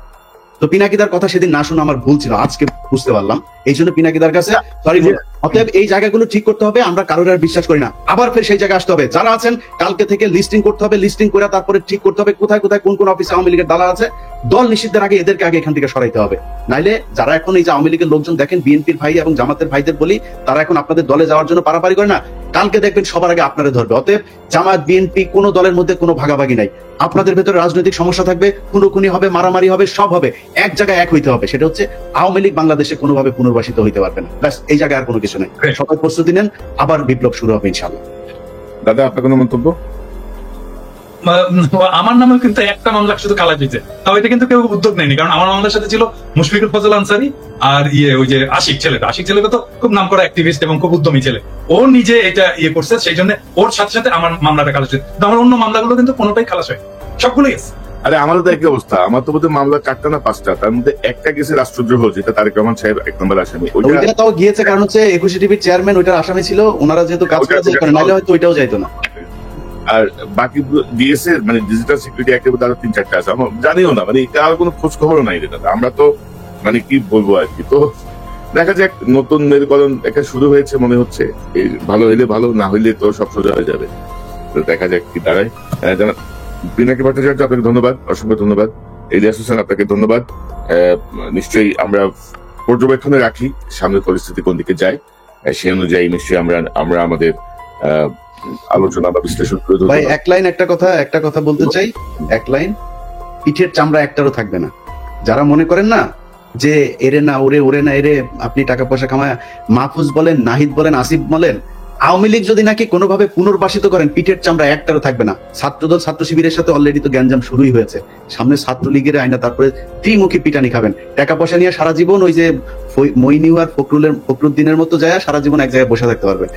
তো পিনাকিদার কথা সেদিন না শুনে আমার ভুল ছিল, আজকে বুঝতে পারলাম। এই জন্য পিনাকিদার কাছে সরি। অতএব এই জায়গাগুলো ঠিক করতে হবে। আমরা কারোর আর বিশ্বাস করি না, আবার ফের সেই জায়গায় আসতে হবে। যারা আছেন কালকে থেকে লিস্টিং করতে হবে, লিস্টিং করে তারপরে ঠিক করতে হবে কোথায় কোথায় কোন কোন অফিসে আওয়ামী লীগের দালাল আছে। দল নিষিদ্ধের আগে এদেরকে আগে এখান থেকে সরাইতে হবে। নাইলে যারা এখন এই যে আওয়ামী লীগের লোকজন দেখেন, বিএনপির ভাই এবং জামাতের ভাইদের বলি, তারা এখন আপনাদের দলে যাওয়ার জন্য পারাপারি করে না, কালকে দেখবেন সবার আগে আপনারা ধরবে। অতএব জামাত, বিএনপি কোনো দলের মধ্যে কোনো ভাগাভাগি নাই। আপনাদের ভেতরে রাজনৈতিক সমস্যা থাকবে, খুনোখুনি হবে, মারামারি হবে, সব হবে, এক জায়গায় এক হইতে হবে। সেটা হচ্ছে আওয়ামী লীগ বাংলাদেশে কোনোভাবে পুনর্বাসিত হইতে পারবে না। ব্যাস, এই জায়গায় আর কোনো কিছু নেই। সবাই প্রস্তুতি নেন, আবার বিপ্লব শুরু হবে ইনশাআল্লাহ। দাদা আপনার কোনো মন্তব্য? আমার নামেও কিন্তু একটা মামলা শুধু কালা দিতে, তাও এটা কিন্তু কেউ উদ্যোগ নেয়নি। কারণ আমার মামলার সাথে ছিল মুশফিকুল ফজল আনসারী আর ওই যে আশিক ছেলেটা তো খুব নাম করা অ্যাক্টিভিস্ট এবং খুব উদ্যমী ছেলে। ও নিজে এটা করছে, সেই জন্য ওর সাথে সাথে আমার মামলাটা খালাস হয়েছে। আমার অন্য মামলাগুলো কিন্তু কোনোটাই খালাস হয়, সবগুলোই আছে। আরে আমারও তো একই অবস্থা। আমার তো বোধহয় মামলা 4টা না 5টা, তার মধ্যে একটা গেছে রাষ্ট্রদ্রোহ, যেটা তারেক রহমান সাহেব 1 নম্বর আসামি। ওইটা তাও গিয়েছে, কারণ হচ্ছে 21 টিভির চেয়ারম্যান ওইটার আসামি ছিল, ওনারা যেহেতু কাজ করেছে, নাইলে হয়তো ওইটাও যাইতো না। আর বাকি দিয়েছে মানে ডিজিটাল সিকিউরিটি অ্যাক্টের মধ্যে আরো 3-4টা আছে, আমরা জানিও না, মানে আর কোনো খোঁজ খবরও নাই রে দাদা। আমরা তো মানে কি বলবো আর কি। তো দেখা যাক, নতুন মেরুকরণ একটা শুরু হয়েছে মনে হচ্ছে। এই ভালো হইলে ভালো, না হইলে তো সব সোজা হয়ে যাবে। তো দেখা যাক কি দাঁড়ায়। পিনাকি ভট্টাচার্য, আপনাকে ধন্যবাদ, অসংখ্য ধন্যবাদ। ইলিয়াস হোসেন, আপনাকে ধন্যবাদ। নিশ্চয়ই আমরা পর্যবেক্ষণে রাখি সামনের পরিস্থিতি কোন দিকে যায়, সেই অনুযায়ী নিশ্চয়ই আমরা আমাদের আলোচনা বা বিশ্লেষণ করে ভাই ধরবো। একটা কথা বলতে চাই, এক লাইন, পিঠের চামড়া একটারও থাকবে না। যারা মনে করেন না যে এরে না ওরে না এরে, আপনি টাকা পয়সা কামায়, মাহফুজ বলেন, নাহিদ বলেন, আসিফ বলেন, আওয়ামী লীগ যদি নাকি কোনোভাবে পুনর্বাসিত করেন, পিঠের চামড়া একটারও থাকবে না। ছাত্রদল ছাত্র শিবিরের সাথে অলরেডি তো গ্যাঞ্জাম শুরুই হয়েছে, সামনে ছাত্রলীগের আইনা, তারপরে ত্রিমুখী পিটানি খাবেন। টাকা পয়সা নিয়ে সারা জীবন ওই যে মইনিউ আর ফখরুদ্দিনের মতো যায় সারা জীবন এক জায়গায় বসে থাকতে পারবেন।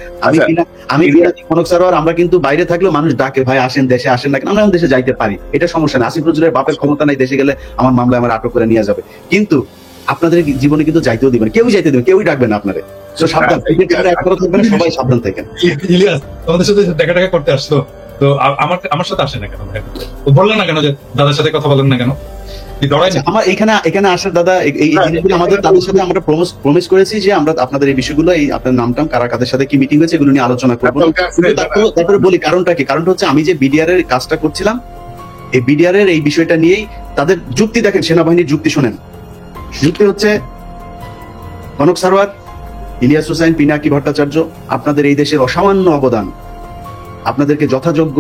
আমি কনক সারোয়ার, আমরা কিন্তু বাইরে থাকলেও মানুষ ডাকে, ভাই আসেন দেশে, আসেন না কেন, আমরা দেশে যাইতে পারি, এটা সমস্যা নেই। আসিফ নজরুলের বাপের ক্ষমতা নাই, দেশে গেলে আমার মামলায় আমার আটক করে নিয়ে যাবে, কিন্তু আপনাদের জীবনে কিন্তু যাইতেও দিবেন, কেউই যাইতে দিবেন, কেউই ডাকবেন আপনারে। সাবধান, সবাই সাবধান থাকেন। ইলিয়াস তোমাদের সাথে দেখা করতে আসলো তো আমার সাথে আসে না কেন? বললেন না কেন যে দাদার সাথে কথা বলেন না কেন? আমার এখানে আসার দাদা, এই জিনিসগুলো আমাদের তাদের সাথে আমরা প্রমিস করেছি যে আমরা আপনাদের এই বিষয়গুলো, এই আপনার নামটাম কারা কাদের সাথে কি মিটিং হয়েছে এগুলো নিয়ে আলোচনা করবো। তারপরে বলি কারণটা হচ্ছে আমি যে বিডিআর এর কাজটা করছিলাম, এই বিডিআর এর এই বিষয়টা নিয়েই তাদের যুক্তি দেখেন, সেনাবাহিনীর যুক্তি শোনেন। যুক্তি হচ্ছে কনক সারোয়ার, ইলিয়াস হোসেন, পিনাকি ভট্টাচার্য, আপনাদের এই দেশের অসামান্য অবদান, আপনাদেরকে যথাযোগ্য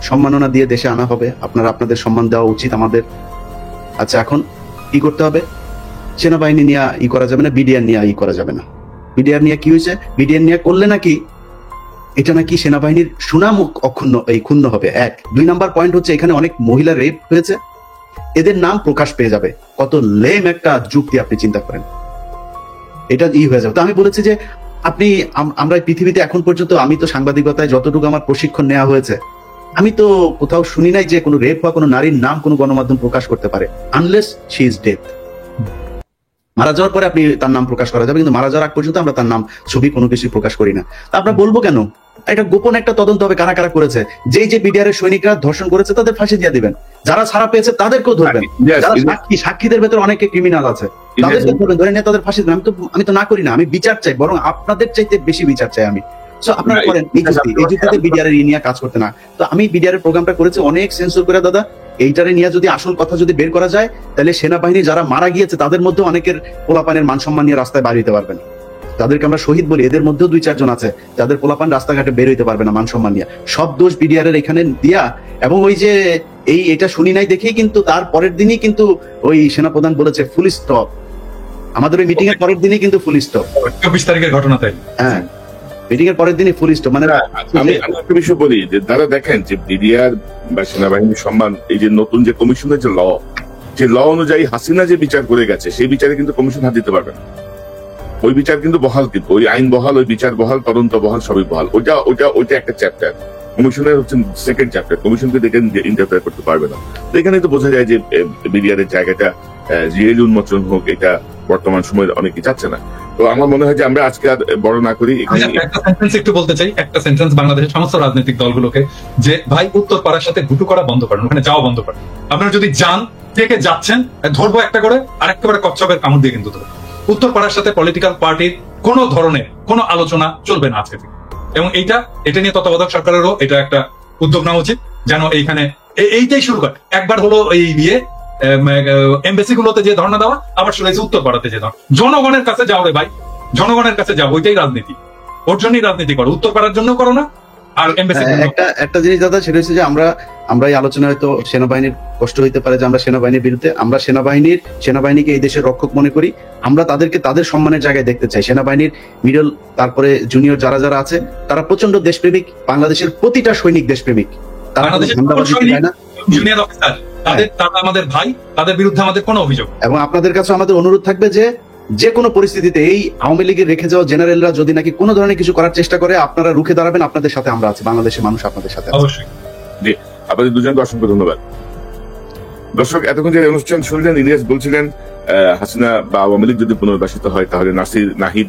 সম্মাননা দিয়ে দেশে আনা হবে, আপনাদের সম্মান দেওয়া উচিত আমাদের। আচ্ছা, এখন কি করতে হবে? সেনাবাহিনী নিয়ে করা যাবে না, বিডিআর নিয়ে করা যাবে না। বিডিআর নিয়ে কি হয়েছে? বিডিআর নিয়ে করলে নাকি এটা নাকি সেনাবাহিনীর সুনাম ক্ষুণ্ণ হবে। 1 2 নাম্বার পয়েন্ট হচ্ছে এখানে অনেক মহিলা রেপ হয়েছে, এদের নাম প্রকাশ পেয়ে যাবে। কত লেম একটা যুক্তি, আপনি চিন্তা করেন, এটা হয়ে যাবে। তো আমি বলেছি যে আমরা পৃথিবীতে এখন পর্যন্ত, আমি তো সাংবাদিকতায় যতটুকু আমার প্রশিক্ষণ নেওয়া হয়েছে, আমি তো কোথাও শুনি নাই যে কোনো রেপ বা কোনো নারীর নাম কোনো গণমাধ্যম প্রকাশ করতে পারে, আনলেস শি ইজ ডেড। মারা যাওয়ার পরে আপনি তার নাম প্রকাশ করা যাবে, কিন্তু মারা যাওয়ার আগ পর্যন্ত আমরা তার নাম, ছবি কোনো কিছু প্রকাশ করি না। তা আমরা বলবো কেন? এটা গোপন একটা তদন্ত হবে, কারা কারা করেছে। যে বিডিআর এর সৈনিকরা ধর্ষণ করেছে তাদের ফাঁসি দিয়ে দিবেন, যারা ছাড়া পেয়েছে তাদেরকেও ধরবেন, যারা সাক্ষীদের ভেতরে অনেকে ক্রিমিনাল আছে তাদেরকে ধরবেন, ধরে নিয়ে তাদের ফাঁসি দেবেন। আমি তো না করি না, আমি বিচার চাই, বরং আপনাদের চাইতে বেশি বিচার চাই আমি। আপনারা করেন এই যুক্তিতে বিডিআর এর নিয়ে কাজ করতে না। তো আমি বিডিআর এর প্রোগ্রামটা করেছি অনেক সেন্সর করে দাদা, এইটারে নিয়ে যদি আসল কথা যদি বের করা যায়, তাহলে সেনাবাহিনী যারা মারা গিয়েছে তাদের মধ্যে অনেকের পোলাপানের মান সম্মান নিয়ে রাস্তায় বার হইতে পারবেন। তাদেরকে আমরা শহীদ বলি, এদের মধ্যেও 2-4 জন আছে যাদের পোলাপান রাস্তাঘাটে বের হইতে পারবে না মান সম্মান নিয়ে। সব দোষ বিডিআর এর এখানে দিয়া, এবং ওই যে এটা শুনি নাই দেখেই কিন্তু তার পরের দিনই কিন্তু ওই সেনাপ্রধান বলেছে ফুল স্টপ। আমাদের ওই মিটিং এর পরের দিনই কিন্তু ফুল স্টপ, 24 তারিখের ঘটনা। তাই হ্যাঁ, মিটিং এর পরের দিনই ফুল স্টপ। মানে আমি একটা বিষয় বলি যে তারা দেখেন যে বিডিআর বা সেনাবাহিনীর সম্মান, এই যে নতুন যে কমিশনের যে ল অনুযায়ী হাসিনা যে বিচার করে গেছে, সেই বিচারে কিন্তু কমিশন হাত দিতে পারবে না। ওই বিচার কিন্তু বহাল, কিন্তু ওই আইন বহাল, ওই বিচার বহাল, তদন্ত বহাল, সবই বহাল। ওইটা একটা চ্যাপ্টার, কমিশনের হচ্ছে সেকেন্ড চ্যাপ্টার, কমিশনকে দেখে ইন্টারফেয়ার করতে পারবে না। তো এখানে তো বোঝা যায় যে বিডিআর এর জায়গাটা রিয়েল উন্মোচন হোক, এটা বর্তমান সময়ে অনেকে চাচ্ছে না। তো আমার মনে হয় যে আমরা আজকে আর বড় না করি, একটা সেন্টেন্স একটু বলতে চাই, একটা সেন্টেন্স বাংলাদেশের সমস্ত রাজনৈতিক দলগুলোকে, যে ভাই উত্তর পাড়ার সাথে ঘুটু করা বন্ধ করেন, ওখানে যাওয়া বন্ধ করেন। আপনারা যদি যান, থেকে যাচ্ছেন, ধরবো একটা করে, আর একেবারে কচ্ছপের কামড় দিয়ে কিন্তু ধরবো। উত্তর পাড়ার সাথে পলিটিক্যাল পার্টির কোন ধরনের কোন আলোচনা চলবে না আজকে থেকে। এবং এটা নিয়ে তত্ত্বাবধায়ক সরকারেরও এটা একটা উদ্যোগ নেওয়া উচিত, যেন এইখানে এইটাই শুরু করে। একবার হলো এই এমবেসি গুলোতে যে ধর্ণা দেওয়া, আবার শুনেছি উত্তর পাড়াতে যে ধর্ণা। জনগণের কাছে যাও রে ভাই, জনগণের কাছে যাও, ওইটাই রাজনীতি, ওর জন্যই রাজনীতি করো, উত্তর পাড়ার জন্য করো না। আর এমবেসি একটা জিনিস দাদা, সেটা হচ্ছে যে আমরা এই আলোচনায় হয়তো সেনাবাহিনীর কষ্ট হইতে পারে যে আমরা সেনাবাহিনীর বিরুদ্ধে, আমরা সেনাবাহিনীকে এই দেশের রক্ষক মনে করি। আমরা তাদেরকে তাদের সম্মানের জায়গায় দেখতে চাই। সেনাবাহিনীর মিডল, তারপরে জুনিয়র যারা আছে, তারা প্রচন্ড দেশপ্রেমিক, বাংলাদেশের প্রতিটা সৈনিক দেশপ্রেমিক, জুনিয়র অফিসার, তারা আমাদের ভাই, তাদের বিরুদ্ধে আমাদের কোনো অভিযোগ। এবং আপনাদের কাছে আমাদের অনুরোধ থাকবে যে কোনো পরিস্থিতিতে এই আওয়ামী লীগের রেখে যাওয়া জেনারেলরা যদি নাকি কোনো ধরনের কিছু করার চেষ্টা করে, আপনারা রুখে দাঁড়াবেন, আপনাদের সাথে আমরা আছি, বাংলাদেশের মানুষ আপনাদের সাথে আছে। অবশ্যই। জি, আপনাদের দুজনকে অসংখ্য ধন্যবাদ। দর্শক, এতক্ষণ যে অনুষ্ঠান শুনলেন, ইলিয়াস বলছিলেন হাসিনা বা আওয়ামী লীগ যদি পুনর্বাসিত হয়, তাহলে নাসির, নাহিদ,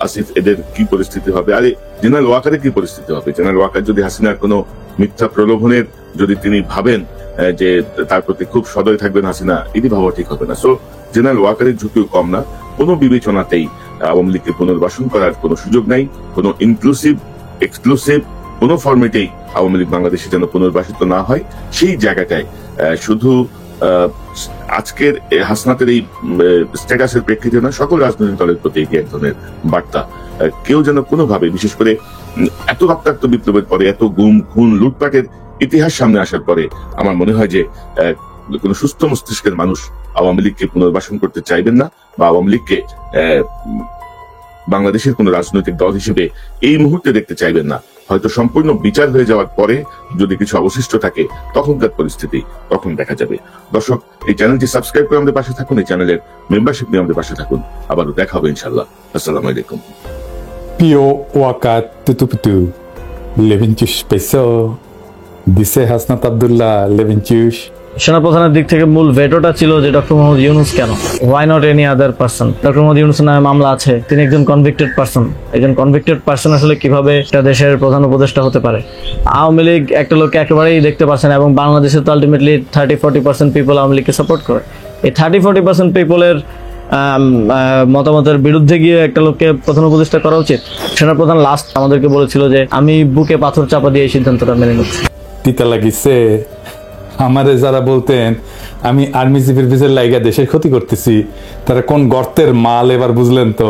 আসিফ, এদের কি পরিস্থিতি হবে? আরে জেনারেল ওয়াকারের কি পরিস্থিতি হবে? জেনারেল ওয়াকার যদি হাসিনার কোনো মিথ্যা প্রলোভনের যদি তিনি ভাবেন যে তার প্রতি খুব সদয় থাকবেন হাসিনা, এটি ভাবা ঠিক হবে না। সো জেনারেল ওয়াকারের ঝুঁকিও কম না। কোনো বিবেচনাতেই আওয়ামী লীগকে পুনর্বাসন করার কোনো সুযোগ নাই। কোনো ইনক্লুসিভ, এক্সক্লুসিভ কোনো ফরম্যাটেই আওয়ামী লীগ বাংলাদেশে যেন পুনর্বাসিত না হয়, সেই জায়গাটায় শুধু আজকের হাসনাতের এই স্ট্যাটাসের প্রেক্ষিতে না সকল রাজনৈতিক দলের প্রতি এক ধরনের বার্তা। কেউ যেন কোনোভাবে, বিশেষ করে এত রক্তাক্ত বিপ্লবের পরে, এত গুম খুন লুটপাটের ইতিহাস সামনে আসার পরে আমার মনে হয় যে কোন সুস্থ মস্তিষ্কের মানুষ আওয়ামী লীগকে পুনর্বাসন করতে চাইবেন না, বা আওয়ামী লীগকে বাংলাদেশের কোন রাজনৈতিক দল হিসেবে এই মুহূর্তে দেখতে চাইবেন না। হয়তো সম্পূর্ণ বিচার হয়ে যাওয়ার পরে যদি কিছু অবশিষ্ট থাকে তখনকার পরিস্থিতি তখন দেখা যাবে। দর্শক, এই চ্যানেলটি সাবস্ক্রাইব করে আমাদের পাশে থাকুন, এই চ্যানেলের মেম্বারশিপ নিয়ে আমাদের পাশে থাকুন। আবারও দেখা হবে ইনশাল্লাহ। আসসালামু আলাইকুম। Pio Waka Tutuputu Leventus Peso Dise Hasnat Abdullah Leventus সেনাপ্রধানের দিক থেকে মূল ভেটোটা ছিল যে ডক্টর মোহাম্মদ ইউনুস কেন, why not any other person. Doctor Mohammad Yunus নামে মামলা আছে, তিনি একজন কনভিক্টেড পার্সন। একজন কনভিক্টেড পার্সন আসলে কিভাবে একটা দেশের প্রধান উপদেষ্টা হতে পারে? আওয়ামী লীগ একটা লোককে একেবারেই দেখতে পাচ্ছে না, এবং বাংলাদেশে তো আলটিমেটলি 30-40% পিপল আওয়ামী লীগকে সাপোর্ট করে। এই 30-40% পিপলের মতামতের বিরুদ্ধে গিয়ে একটা লোককে প্রধান উপদেষ্টা করা উচিত? সেনাপ্রধান লাস্ট আমাদেরকে বলেছিল যে আমি বুকে পাথর চাপা দিয়ে এই সিদ্ধান্তটা মেনে নিচ্ছি। Tita লাগিছে আমারে যারা বলতেন আমি আর্মি জিপির পিছের লাইগা দেশের ক্ষতি করতেছি, তারা কোন গর্তের মাল এবার বুঝলেন তো।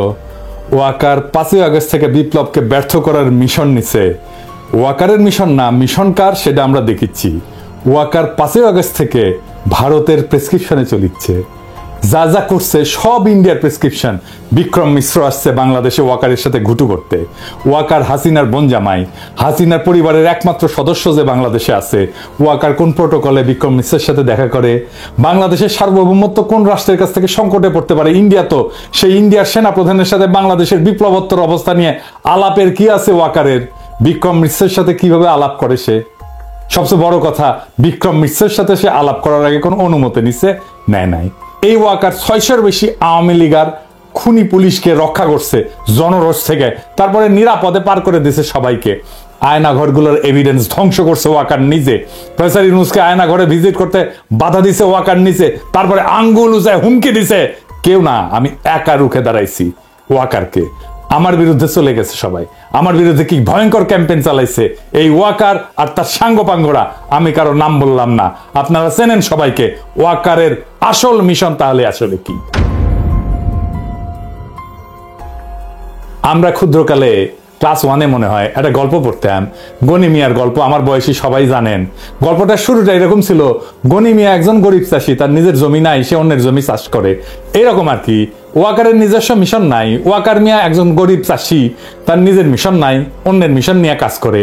ওয়াকার 5ই আগস্ট থেকে বিপ্লবকে ব্যর্থ করার মিশন নিছে। ওয়াকারের মিশন না, মিশন কার সেটা আমরা দেখিচ্ছি। ওয়াকার 5ই আগস্ট থেকে ভারতের প্রেসক্রিপশনে চলিচ্ছে, যা যা করছে সব ইন্ডিয়ার প্রেসক্রিপশন। বিক্রম মিশ্র আসছে বাংলাদেশে ওয়াকারের সাথে ঘুটু করতে। ওয়াকার হাসিনার বোন জামাই, হাসিনার পরিবারের একমাত্র সদস্য যে বাংলাদেশে আছে। ওয়াকার কোন প্রোটোকলে বিক্রম মিশ্রের সাথে দেখা করে? বাংলাদেশের সার্বভৌমত্ব কোন রাষ্ট্রের কাছ থেকে সংকটে পড়তে পারে? ইন্ডিয়া তো। সেই ইন্ডিয়ার সেনাপ্রধানের সাথে বাংলাদেশের বিপ্লবোত্তর অবস্থা নিয়ে আলাপের কি আছে ওয়াকারের? বিক্রম মিশ্রের সাথে কিভাবে আলাপ করে সে? সবচেয়ে বড় কথা, বিক্রম মিশ্রের সাথে সে আলাপ করার আগে কোন অনুমতি নিছে? নেয় নাই। এই ওয়াকার 600-র বেশি আওয়ামী লীগার খুনি পুলিশকে রক্ষা করছে জনরোষ থেকে, তারপরে নিরাপদে পার করে দিয়েছে সবাইকে। আয়নাঘরগুলোর এভিডেন্স ধ্বংস করছে ওয়াকার নিজে। প্রফেসর ইউনূসকে আয়নাঘরে ভিজিট করতে বাধা দিছে ওয়াকার নিজে, তারপরে আঙ্গুল উঁচায় হুমকি দিছে। কেউ না, আমি একা রুখে দাঁড়াইছি ওয়াকারকে। আমার বিরুদ্ধে চলে গেছে সবাই, আমার বিরুদ্ধে কি ভয়ঙ্কর ক্যাম্পেইন চালাইছে এই ওয়াকার আর তার সাঙ্গপাঙ্গরা। আমি কারো নাম বললাম না, আপনারা চেনেন সবাইকে। ওয়াকারের আসল মিশন তাহলে আসলে কি? আমরা ক্ষুদ্রকালে ক্লাস 1-এ মনে হয় একটা গল্প পড়তাম, গনি মিয়ার গল্প। আমার বয়সী সবাই জানেন। গল্পটার শুরুটা এরকম ছিল, গনি মিয়া একজন গরিব চাষী, তার নিজের জমি নাই, সে অন্যের জমি চাষ করে, এরকম আর কি। ওয়াকারের নিজস্ব মিশন নাই। ওয়াকার মিয়া একজন গরিব চাষী, তার নিজের মিশন নাই, অন্যের মিশন নিয়ে কাজ করে।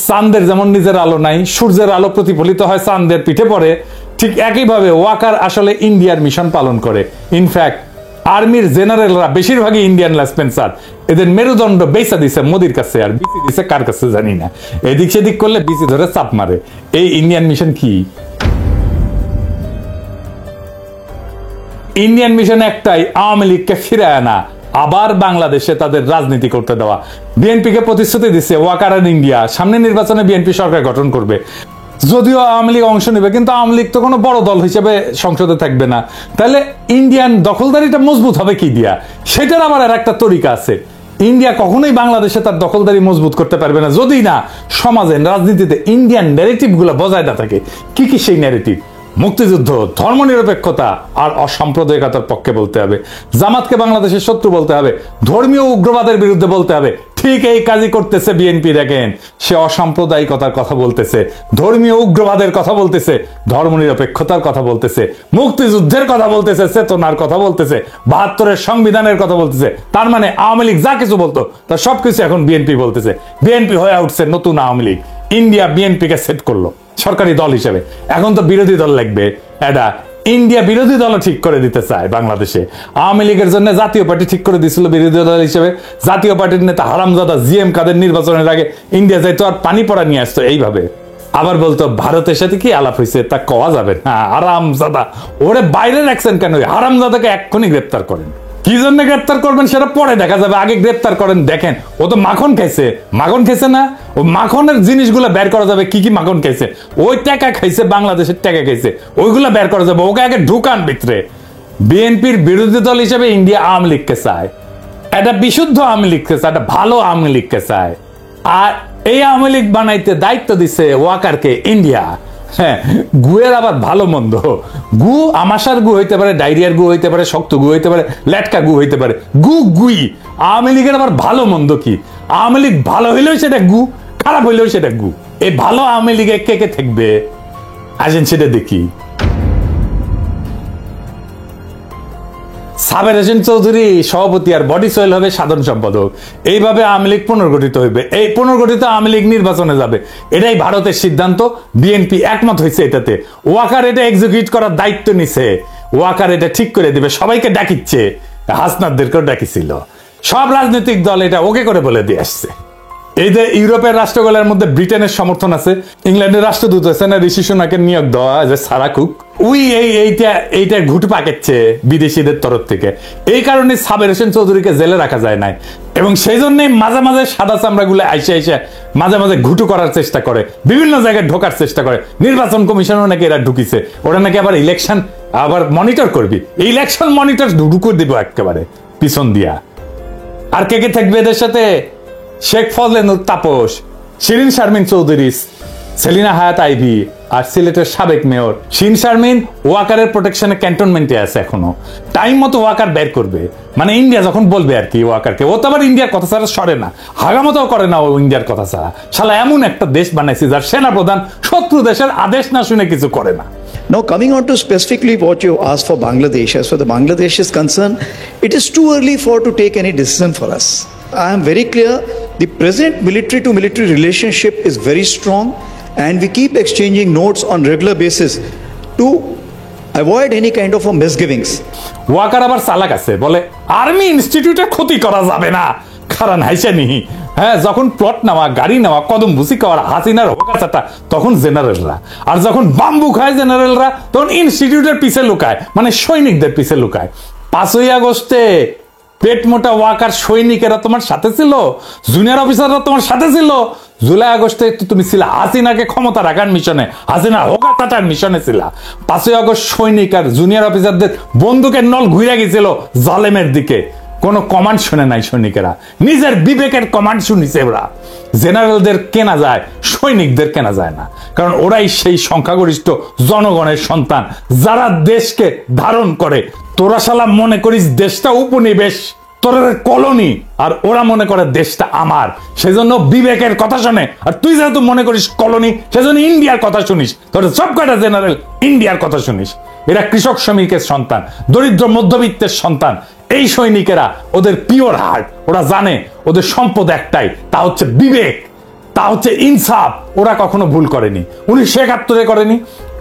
চাঁদের যেমন নিজের আলো নাই, সূর্যের আলো প্রতিফলিত হয় চাঁদের পিঠে পড়ে, ঠিক একইভাবে ওয়াকার আসলে ইন্ডিয়ার মিশন পালন করে। ইনফ্যাক্ট আর্মির জেনারেলরা বেশিরভাগই ইন্ডিয়ান লেসপেন্সার। এদের মেরুদণ্ড বেচা দিছে মোদির কাছে, আর বিসি দিছে কার কাছে জানি না। এদিক সেদিক করলে বিসি ধরে চাপ মারে। এই ইন্ডিয়ান মিশন কি? ইন্ডিয়ান মিশন একটাই, আওয়ামী লীগকে ফিরে আনা, আবার বাংলাদেশে তাদের রাজনীতি করতে দেওয়া। বিএনপিকে প্রতিশ্রুতি দিচ্ছে ওয়াকার আর ইন্ডিয়া সামনে নির্বাচনে বিএনপি সরকার গঠন করবে। যদিও আওয়ামী লীগ অংশ নেবে, কিন্তু আওয়ামী লীগ তো কোনো বড় দল হিসেবে সংসদে থাকবে না। তাহলে ইন্ডিয়ান দখলদারিটা মজবুত হবে কি দিয়া? সেটার আবার আর একটা তরিকা আছে। ইন্ডিয়া কখনোই বাংলাদেশে তার দখলদারি মজবুত করতে পারবে না যদি না সমাজে, রাজনীতিতে ইন্ডিয়ান ন্যারেটিভ গুলো বজায় না থাকে। কি কি সেই ন্যারেটিভ? মুক্তিযুদ্ধ, ধর্মনিরপেক্ষতা আর অসাম্প্রদায়িকতার পক্ষে বলতে হবে। জামাতকে বাংলাদেশের শত্রু বলতে হবে, ধর্মীয় উগ্রবাদের বিরুদ্ধে বলতে হবে। ঠিক এই কাজই করতেছে বিএনপি। দেখেন, সে অসাম্প্রদায়িকতার কথা বলতেছে, ধর্মীয় উগ্রবাদের কথা বলতেছে, ধর্মনিরপেক্ষতার কথা বলতেছে, মুক্তিযুদ্ধের কথা বলতেছে, চেতনার কথা বলতেছে, 72-এর সংবিধানের কথা বলতেছে। তার মানে আওয়ামী লীগ যা কিছু বলতো তার সবকিছু এখন বিএনপি বলতেছে। বিএনপি হয়ে উঠছে নতুন আওয়ামী লীগ। ইন্ডিয়া বিএনপিকে সেট করলো সরকারি দল হিসেবে। এখন তো বিরোধী দল লাগবে। এটা ইন্ডিয়া বিরোধী দল ঠিক করে দিতে চায় বাংলাদেশে। আওয়ামী লীগের জন্য জাতীয় পার্টি ঠিক করে দিয়েছিল বিরোধী দল হিসেবে। জাতীয় পার্টির নেতা হারামজাদা জিএম কাদের নির্বাচনের আগে ইন্ডিয়া যাইতো আর পানি পড়া নিয়ে আসতো এইভাবে। আবার বলতো ভারতের সাথে কি আলাপ হয়েছে তা কওয়া যাবে না। হারামজাদা, ওরে বাইরে রাখছেন কেন? হারামজাদাকে এক্ষুনি গ্রেপ্তার করেন। কি জন্য গ্রেপ্তার করবেন সেটা পরে দেখা যাবে, আগে গ্রেপ্তার করেন। দেখেন, ও তো মাখন খাইছে। মাখন খাইছে না? ও মাখনের জিনিসগুলো বের করা যাবে, কি কি মাখন খাইছে। ওই টাকা খাইছে, বাংলাদেশের টাকা খাইছে, ওইগুলো বের করা যাবে। ওকে আগে ঢুকান ভিতরে। বিএনপির বিরোধী দল হিসেবে ইন্ডিয়া আওয়ামী লীগকে চায়, একটা বিশুদ্ধ আওয়ামী লীগকে চায়, একটা ভালো আওয়ামী লীগকে চায়। আর এই আওয়ামী লীগ বানাইতে দায়িত্ব দিছে ওয়াকারকে ইন্ডিয়া। হ্যাঁ, গুয়ের আবার ভালো মন্দ। গু আমাশার গু হইতে পারে, ডায়রিয়ার গু হইতে পারে, শক্ত গু হইতে পারে, লেটকা গু হইতে পারে, গুই। আওয়ামী লীগের আবার ভালো মন্দ কি? আওয়ামী লীগ ভালো হইলেও সেটা গু, খারাপ হইলেও সেটা গু। এই ভালো আওয়ামী লীগে কে কে থাকবে আসেন সেটা দেখি। সাবের হোসেন চৌধুরী সভাপতি আর বডি সোহেল হবে সাধারণ সম্পাদক। এইভাবে আওয়ামী লীগ পুনর্গঠিত হইবে। এই পুনর্গঠিত আওয়ামী লীগ নির্বাচনে যাবে, এটাই ভারতের সিদ্ধান্ত। বিএনপি একমত হয়েছে এটাতে। ওয়াকার এটা এক্সিকিউট করার দায়িত্ব নিছে। ওয়াকার এটা ঠিক করে দিবে। সবাইকে ডাকিচ্ছে, হাসনাতদেরকেও ডাকিছিল। সব রাজনৈতিক দল এটা ওকে করে বলে দিয়ে আসছে। এই যে ইউরোপের রাষ্ট্রগুলোর মধ্যে ব্রিটেনের সমর্থন আছে, ইংল্যান্ডের রাষ্ট্রদূত আছে না ঋষি সোনাকে নিয়োগ দেওয়া যে সারা কুক, উই এইটা ঘুট পাকেচ্ছে বিদেশিদের তরফ থেকে। এই কারণে সাবের হোসেন চৌধুরীকে জেলে রাখা যায় নাই, এবং সেই জন্যই মাঝে মাঝে সাদা চামড়া গুলো আইসে মাঝে মাঝে ঘুটু করার চেষ্টা করে, বিভিন্ন জায়গায় ঢোকার চেষ্টা করে। নির্বাচন কমিশনও নাকি এরা ঢুকিছে, ওরা নাকি আবার ইলেকশন আবার মনিটর করবি। ইলেকশন মনিটর ঢুকুর দিব একেবারে পিছন দিয়া। আর কে কে থাকবে এদের সাথে? শেখ ফজলেনুর তাপস, শিরিন শারমিন চৌধুরী, সেলিনা হায়াত আইভি, আর সিলেটের সাবেক মেয়র শিন শারমিন ওয়াকারের প্রোটেকশনে ক্যান্টনমেন্টে আছে এখনো। টাইম মতো ওয়াকার বের করবে, মানে ইন্ডিয়া যখন বলবে আর কি ওয়াকারকে। ও তো আবার ইন্ডিয়ার কথা ছাড়া সরে না, হাগামতাও করে না ও ইন্ডিয়ার কথা ছাড়া। শালা এমন একটা দেশ বানাইছে যার সেনাপ্রধান শত্রু দেশের আদেশ না শুনে কিছু করে না। Now, coming on to specifically what you asked for Bangladesh, as far as Bangladesh is concerned, it is too early to take any decision for us. I am very clear, the present military to military relationship is very strong, and we keep exchanging notes on regular basis to avoid any kind of a misgivings. Waker আবার চালাক আছে, বলে army ইনস্টিটিউটে ক্ষতি করা যাবে না। কারণ হাইসা নিহি, হ্যাঁ, যখন প্লট নেওয়া, গাড়ি নেওয়া, কদম ভুসি খাওয়ার হাসিনার হোকাচাটা, তখন জেনারেলরা। আর যখন বাম্বু খায় জেনারেলরা, তখন ইনস্টিটিউটের পিছে লুকায়, মানে সৈনিকদের পিছে লুকায়। 5ই আগস্টে পেট মোটা ওয়াকার সৈনিকেরা তোমার সাথে ছিল, জুনিয়র অফিসাররা তোমার সাথে ছিল। জুলাই আগস্টে তুমি ছিল হাসিনাকে ক্ষমতা রাখার মিশনে, হাসিনা হোকাচাটার মিশনে ছিল। 5ই আগস্ট সৈনিক আর জুনিয়র অফিসারদের বন্দুকের নল ঘুরে গেছিল জালেমের দিকে। কোনো কমান্ড শুনে নাই সৈনিকেরা, নিজের বিবেকের কমান্ড শুনিছে ওরা। জেনারেলদের কেনা যায়, সৈনিকদের কেনা যায় না, কারণ ওরাই সেই সংখ্যাগরিষ্ঠ জনগণের সন্তান যারা দেশকে ধারণ করে। তোরা শালা মনে করিস দেশটা উপনিবেশ, তোরা কলোনি, আর ওরা মনে করে দেশটা আমার, সেজন্য বিবেকের কথা শোনে। আর তুই যেহেতু মনে করিস কলোনি, সেজন্য ইন্ডিয়ার কথা শুনিস। তোরা সব কয়টা জেনারেল ইন্ডিয়ার কথা শুনিস। এরা কৃষক শ্রমিকের সন্তান, দরিদ্র মধ্যবিত্তের সন্তান। এই সৈনিকেরা ওদের পিওর হার্ট, ওরা জানে ওদের সম্পদ একটাই, তা হচ্ছে বিবেক, তা হচ্ছে ইনসাফ। ওরা কখনো ভুল করেনি। 1971 করেনি,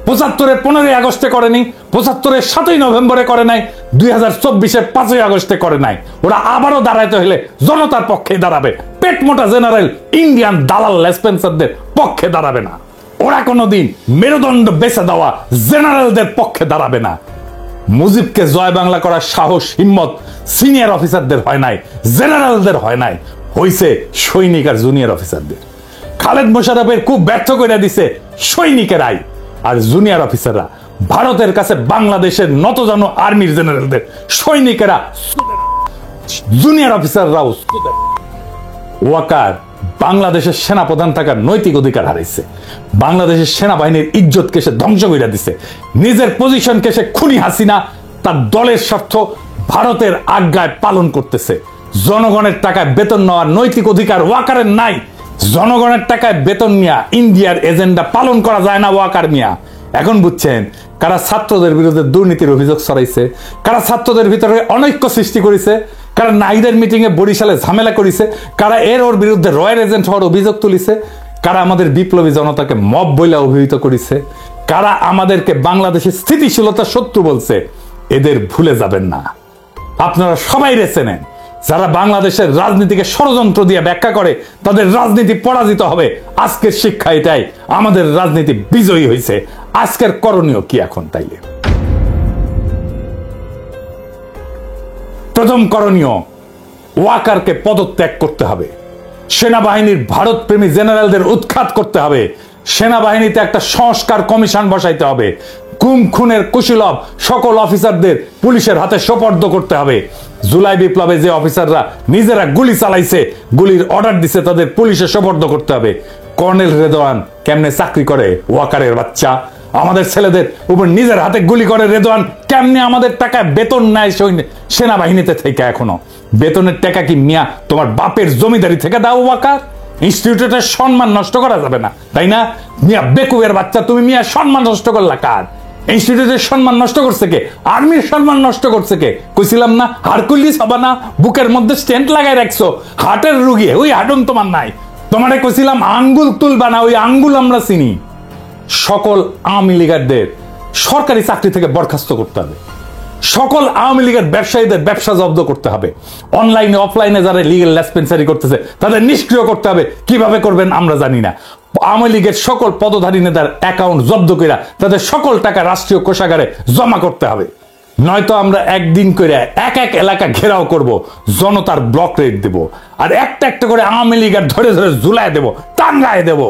75 15ই আগস্টে করেনি, 75 7ই নভেম্বরে করে নাই, 2024 5ই আগস্টে করে নাই। ওরা আবারও দাঁড়াইতে হলে জনতার পক্ষে দাঁড়াবে। পেট মোটা জেনারেল ইন্ডিয়ান দালাল লেসপেন্সারদের পক্ষে দাঁড়াবে না। ওরা কোনোদিন মেরুদণ্ড বেছে দেওয়া জেনারেলদের পক্ষে দাঁড়াবে না। মুজিবকে জয় বাংলা করার সাহস হিম্মত সিনিয়র অফিসারদের হয় নাই, জেনারেলদের হয় নাই, হইছে সৈনিক আর জুনিয়র অফিসারদের। খালেদ মোশাররফের খুব ব্যর্থ করে দিছে সৈনিকেরাই, আর জুনিয়র অফিসাররা ভারতের কাছে বাংলাদেশের নতজানু আর্মির জেনারেলদের, সৈনিকেরা জুনিয়র অফিসাররাও। ওয়াকার বাংলাদেশের সেনাপ্রধান থাকার নৈতিক অধিকার হারাইছে। বাংলাদেশের সেনাবাহিনীর ইজ্জতকে সে ধ্বংস করে দিছে। নিজের পজিশনকে সে খুনি হাসিনা তার দলের স্বার্থ ভারতের আজ্ঞায় পালন করতেছে। জনগণের টাকায় বেতন নেওয়ার নৈতিক অধিকার ওয়াকারের নাই। জনগণের টাকায় বেতন নিয়ে ইন্ডিয়ার এজেন্ডা পালন করা যায় না ওয়াকার মিয়া। এখন বুঝছেন কারা ছাত্রদের বিরুদ্ধে দুর্নীতির অভিযোগ ছড়াইছে, কারা ছাত্রদের ভিতরে অনৈক্য সৃষ্টি করেছে, কারা নাইদের মিটিং এ বরিশালে ঝামেলা করেছে, কারা ওর বিরুদ্ধে রয়্যাল এজেন্ট হওয়ার অভিযোগ তুলিছে, কারা আমাদের বিপ্লবী জনতাকে মব বলে অভিহিত করেছে, কারা আমাদেরকে বাংলাদেশের স্থিতিশীলতার শত্রু বলছে। এদের ভুলে যাবেন না। আপনারা সবাই রেছে নেন। যারা বাংলাদেশের রাজনীতিকে ষড়যন্ত্র দিয়ে ব্যাখ্যা করে তাদের রাজনীতি পরাজিত হবে। আজকের শিক্ষা এটাই, আমাদের রাজনীতি বিজয়ী হয়েছে। আজকের করণীয় কি এখন? তাইলে প্রথম করণীয়, ওয়াকারকে পদত্যাগ করতে হবে। সেনাবাহিনীর ভারত প্রেমী জেনারেলদের উৎখাত করতে হবে। সেনাবাহিনীতে একটা সংস্কার কমিশন বসাইতে হবে। গুম খুনের কুশীলব সকল অফিসারদের পুলিশের হাতে সোপর্দ করতে হবে। জুলাই বিপ্লবে যে অফিসাররা নিজেরা গুলি চালাইছে, গুলির অর্ডার দিছে, তাদের পুলিশে সোপর্দ করতে হবে। কর্নেল রেদওয়ান কেমনে চাকরি করে ওয়াকারের বাচ্চা, আমাদের ছেলেদের উপর নিজের হাতে গুলি করে রেদওয়ান কেমনে আমাদের টাকায় বেতন নেয় সেনাবাহিনীতে থেকে। এখনো বেতনের টাকা কি মিয়া তোমার বাপের জমিদারি থেকে দাও ওয়াকার? ইনস্টিটিউটের সম্মান নষ্ট করা যাবে না, তাই না? মিয়া বেকুবের বাচ্চা, তুমি মিয়া সম্মান নষ্ট করলা কার? ইনস্টিটিউটের সম্মান নষ্ট করছে কে? আর্মির সম্মান নষ্ট করছে কে? কইছিলাম না হারকুলিস হবা না, বুকের মধ্যে স্টেন্ট লাগাই রাখছো, হার্টের রুগী, ওই হাডুন তোমার নাই। তোমারে কইছিলাম আঙ্গুল তুলবা না, ওই আঙ্গুল আমরা চিনি। সকল আওয়ামী লীগারদের সরকারি চাকরি থেকে বরখাস্ত করতে হবে, সকল আওয়ামী লীগের ব্যবসায়ীদের ব্যবসা জব্দ করতে হবে, অনলাইনে অফলাইনে যারা লিগেল লেসপেন্সারি করতেছে তাদের নিষ্ক্রিয় করতে হবে। কিভাবে করবেন আমরা জানি না। আওয়ামী লীগের সকল পদধারী নেতার অ্যাকাউন্ট জব্দ করে তাদের সকল টাকা রাষ্ট্রীয় কোষাগারে জমা করতে হবে, নয়তো আমরা একদিন করে এক এক এলাকা ঘেরাও করব, জনতার ব্লক রেট দেব, আর একটা একটা করে আওয়ামী লীগের ধরে ধরে ঝুলায় দেব, টাঙ্গায় দেব।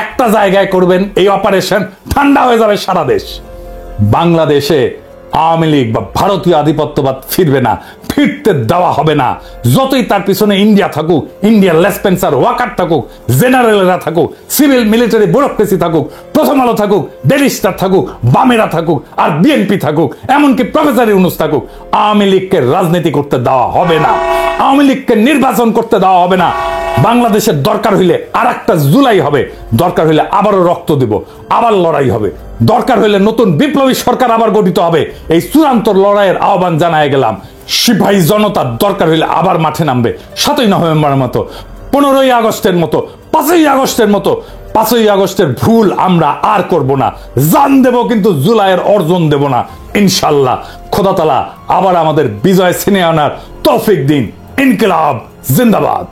একটা জায়গায় করবেন এই অপারেশন, ঠান্ডা হয়ে যাবে সারা দেশ। বাংলাদেশে আওয়ামী লীগ বা ভারতীয় আধিপত্যবাদ ফিরবে না, ফিরতে দেওয়া হবে না। যতই তার পিছনে ইন্ডিয়া থাকুক, ইন্ডিয়ান লেসপেন্সার ওয়াকার থাকুক, জেনারেলরা থাকুক, সিভিল মিলিটারি ব্যুরোক্রেসি থাকুক, প্রথম আলো থাকুক, ডেইলি স্টার থাকুক, বামেরা থাকুক, আর বিএনপি থাকুক, এমনকি প্রফেসর ইউনূস থাকুক, আওয়ামী লীগকে রাজনীতি করতে দেওয়া হবে না, আওয়ামী লীগকে নির্বাচন করতে দেওয়া হবে না। বাংলাদেশের দরকার হইলে আর একটা জুলাই হবে, দরকার হইলে আবারও রক্ত দেব, আবার লড়াই হবে, দরকার হইলে নতুন বিপ্লবী সরকার আবার গঠিত হবে। এই চূড়ান্ত লড়াইয়ের আহ্বান জানায় গেলাম। সিপাহী জনতার দরকার হইলে আবার মাঠে নামবে, 7ই নভেম্বরের মতো, 15ই আগস্টের মতো, 5ই আগস্টের মতো। 5ই আগস্টের ভুল আমরা আর করব না, জান দেব কিন্তু জুলাইয়ের অর্জন দেব না ইনশাল্লাহ। খোদা তাআলা আবার আমাদের বিজয় ছিনিয়ে আনার তৌফিক দিন। ইনকিলাব জিন্দাবাদ।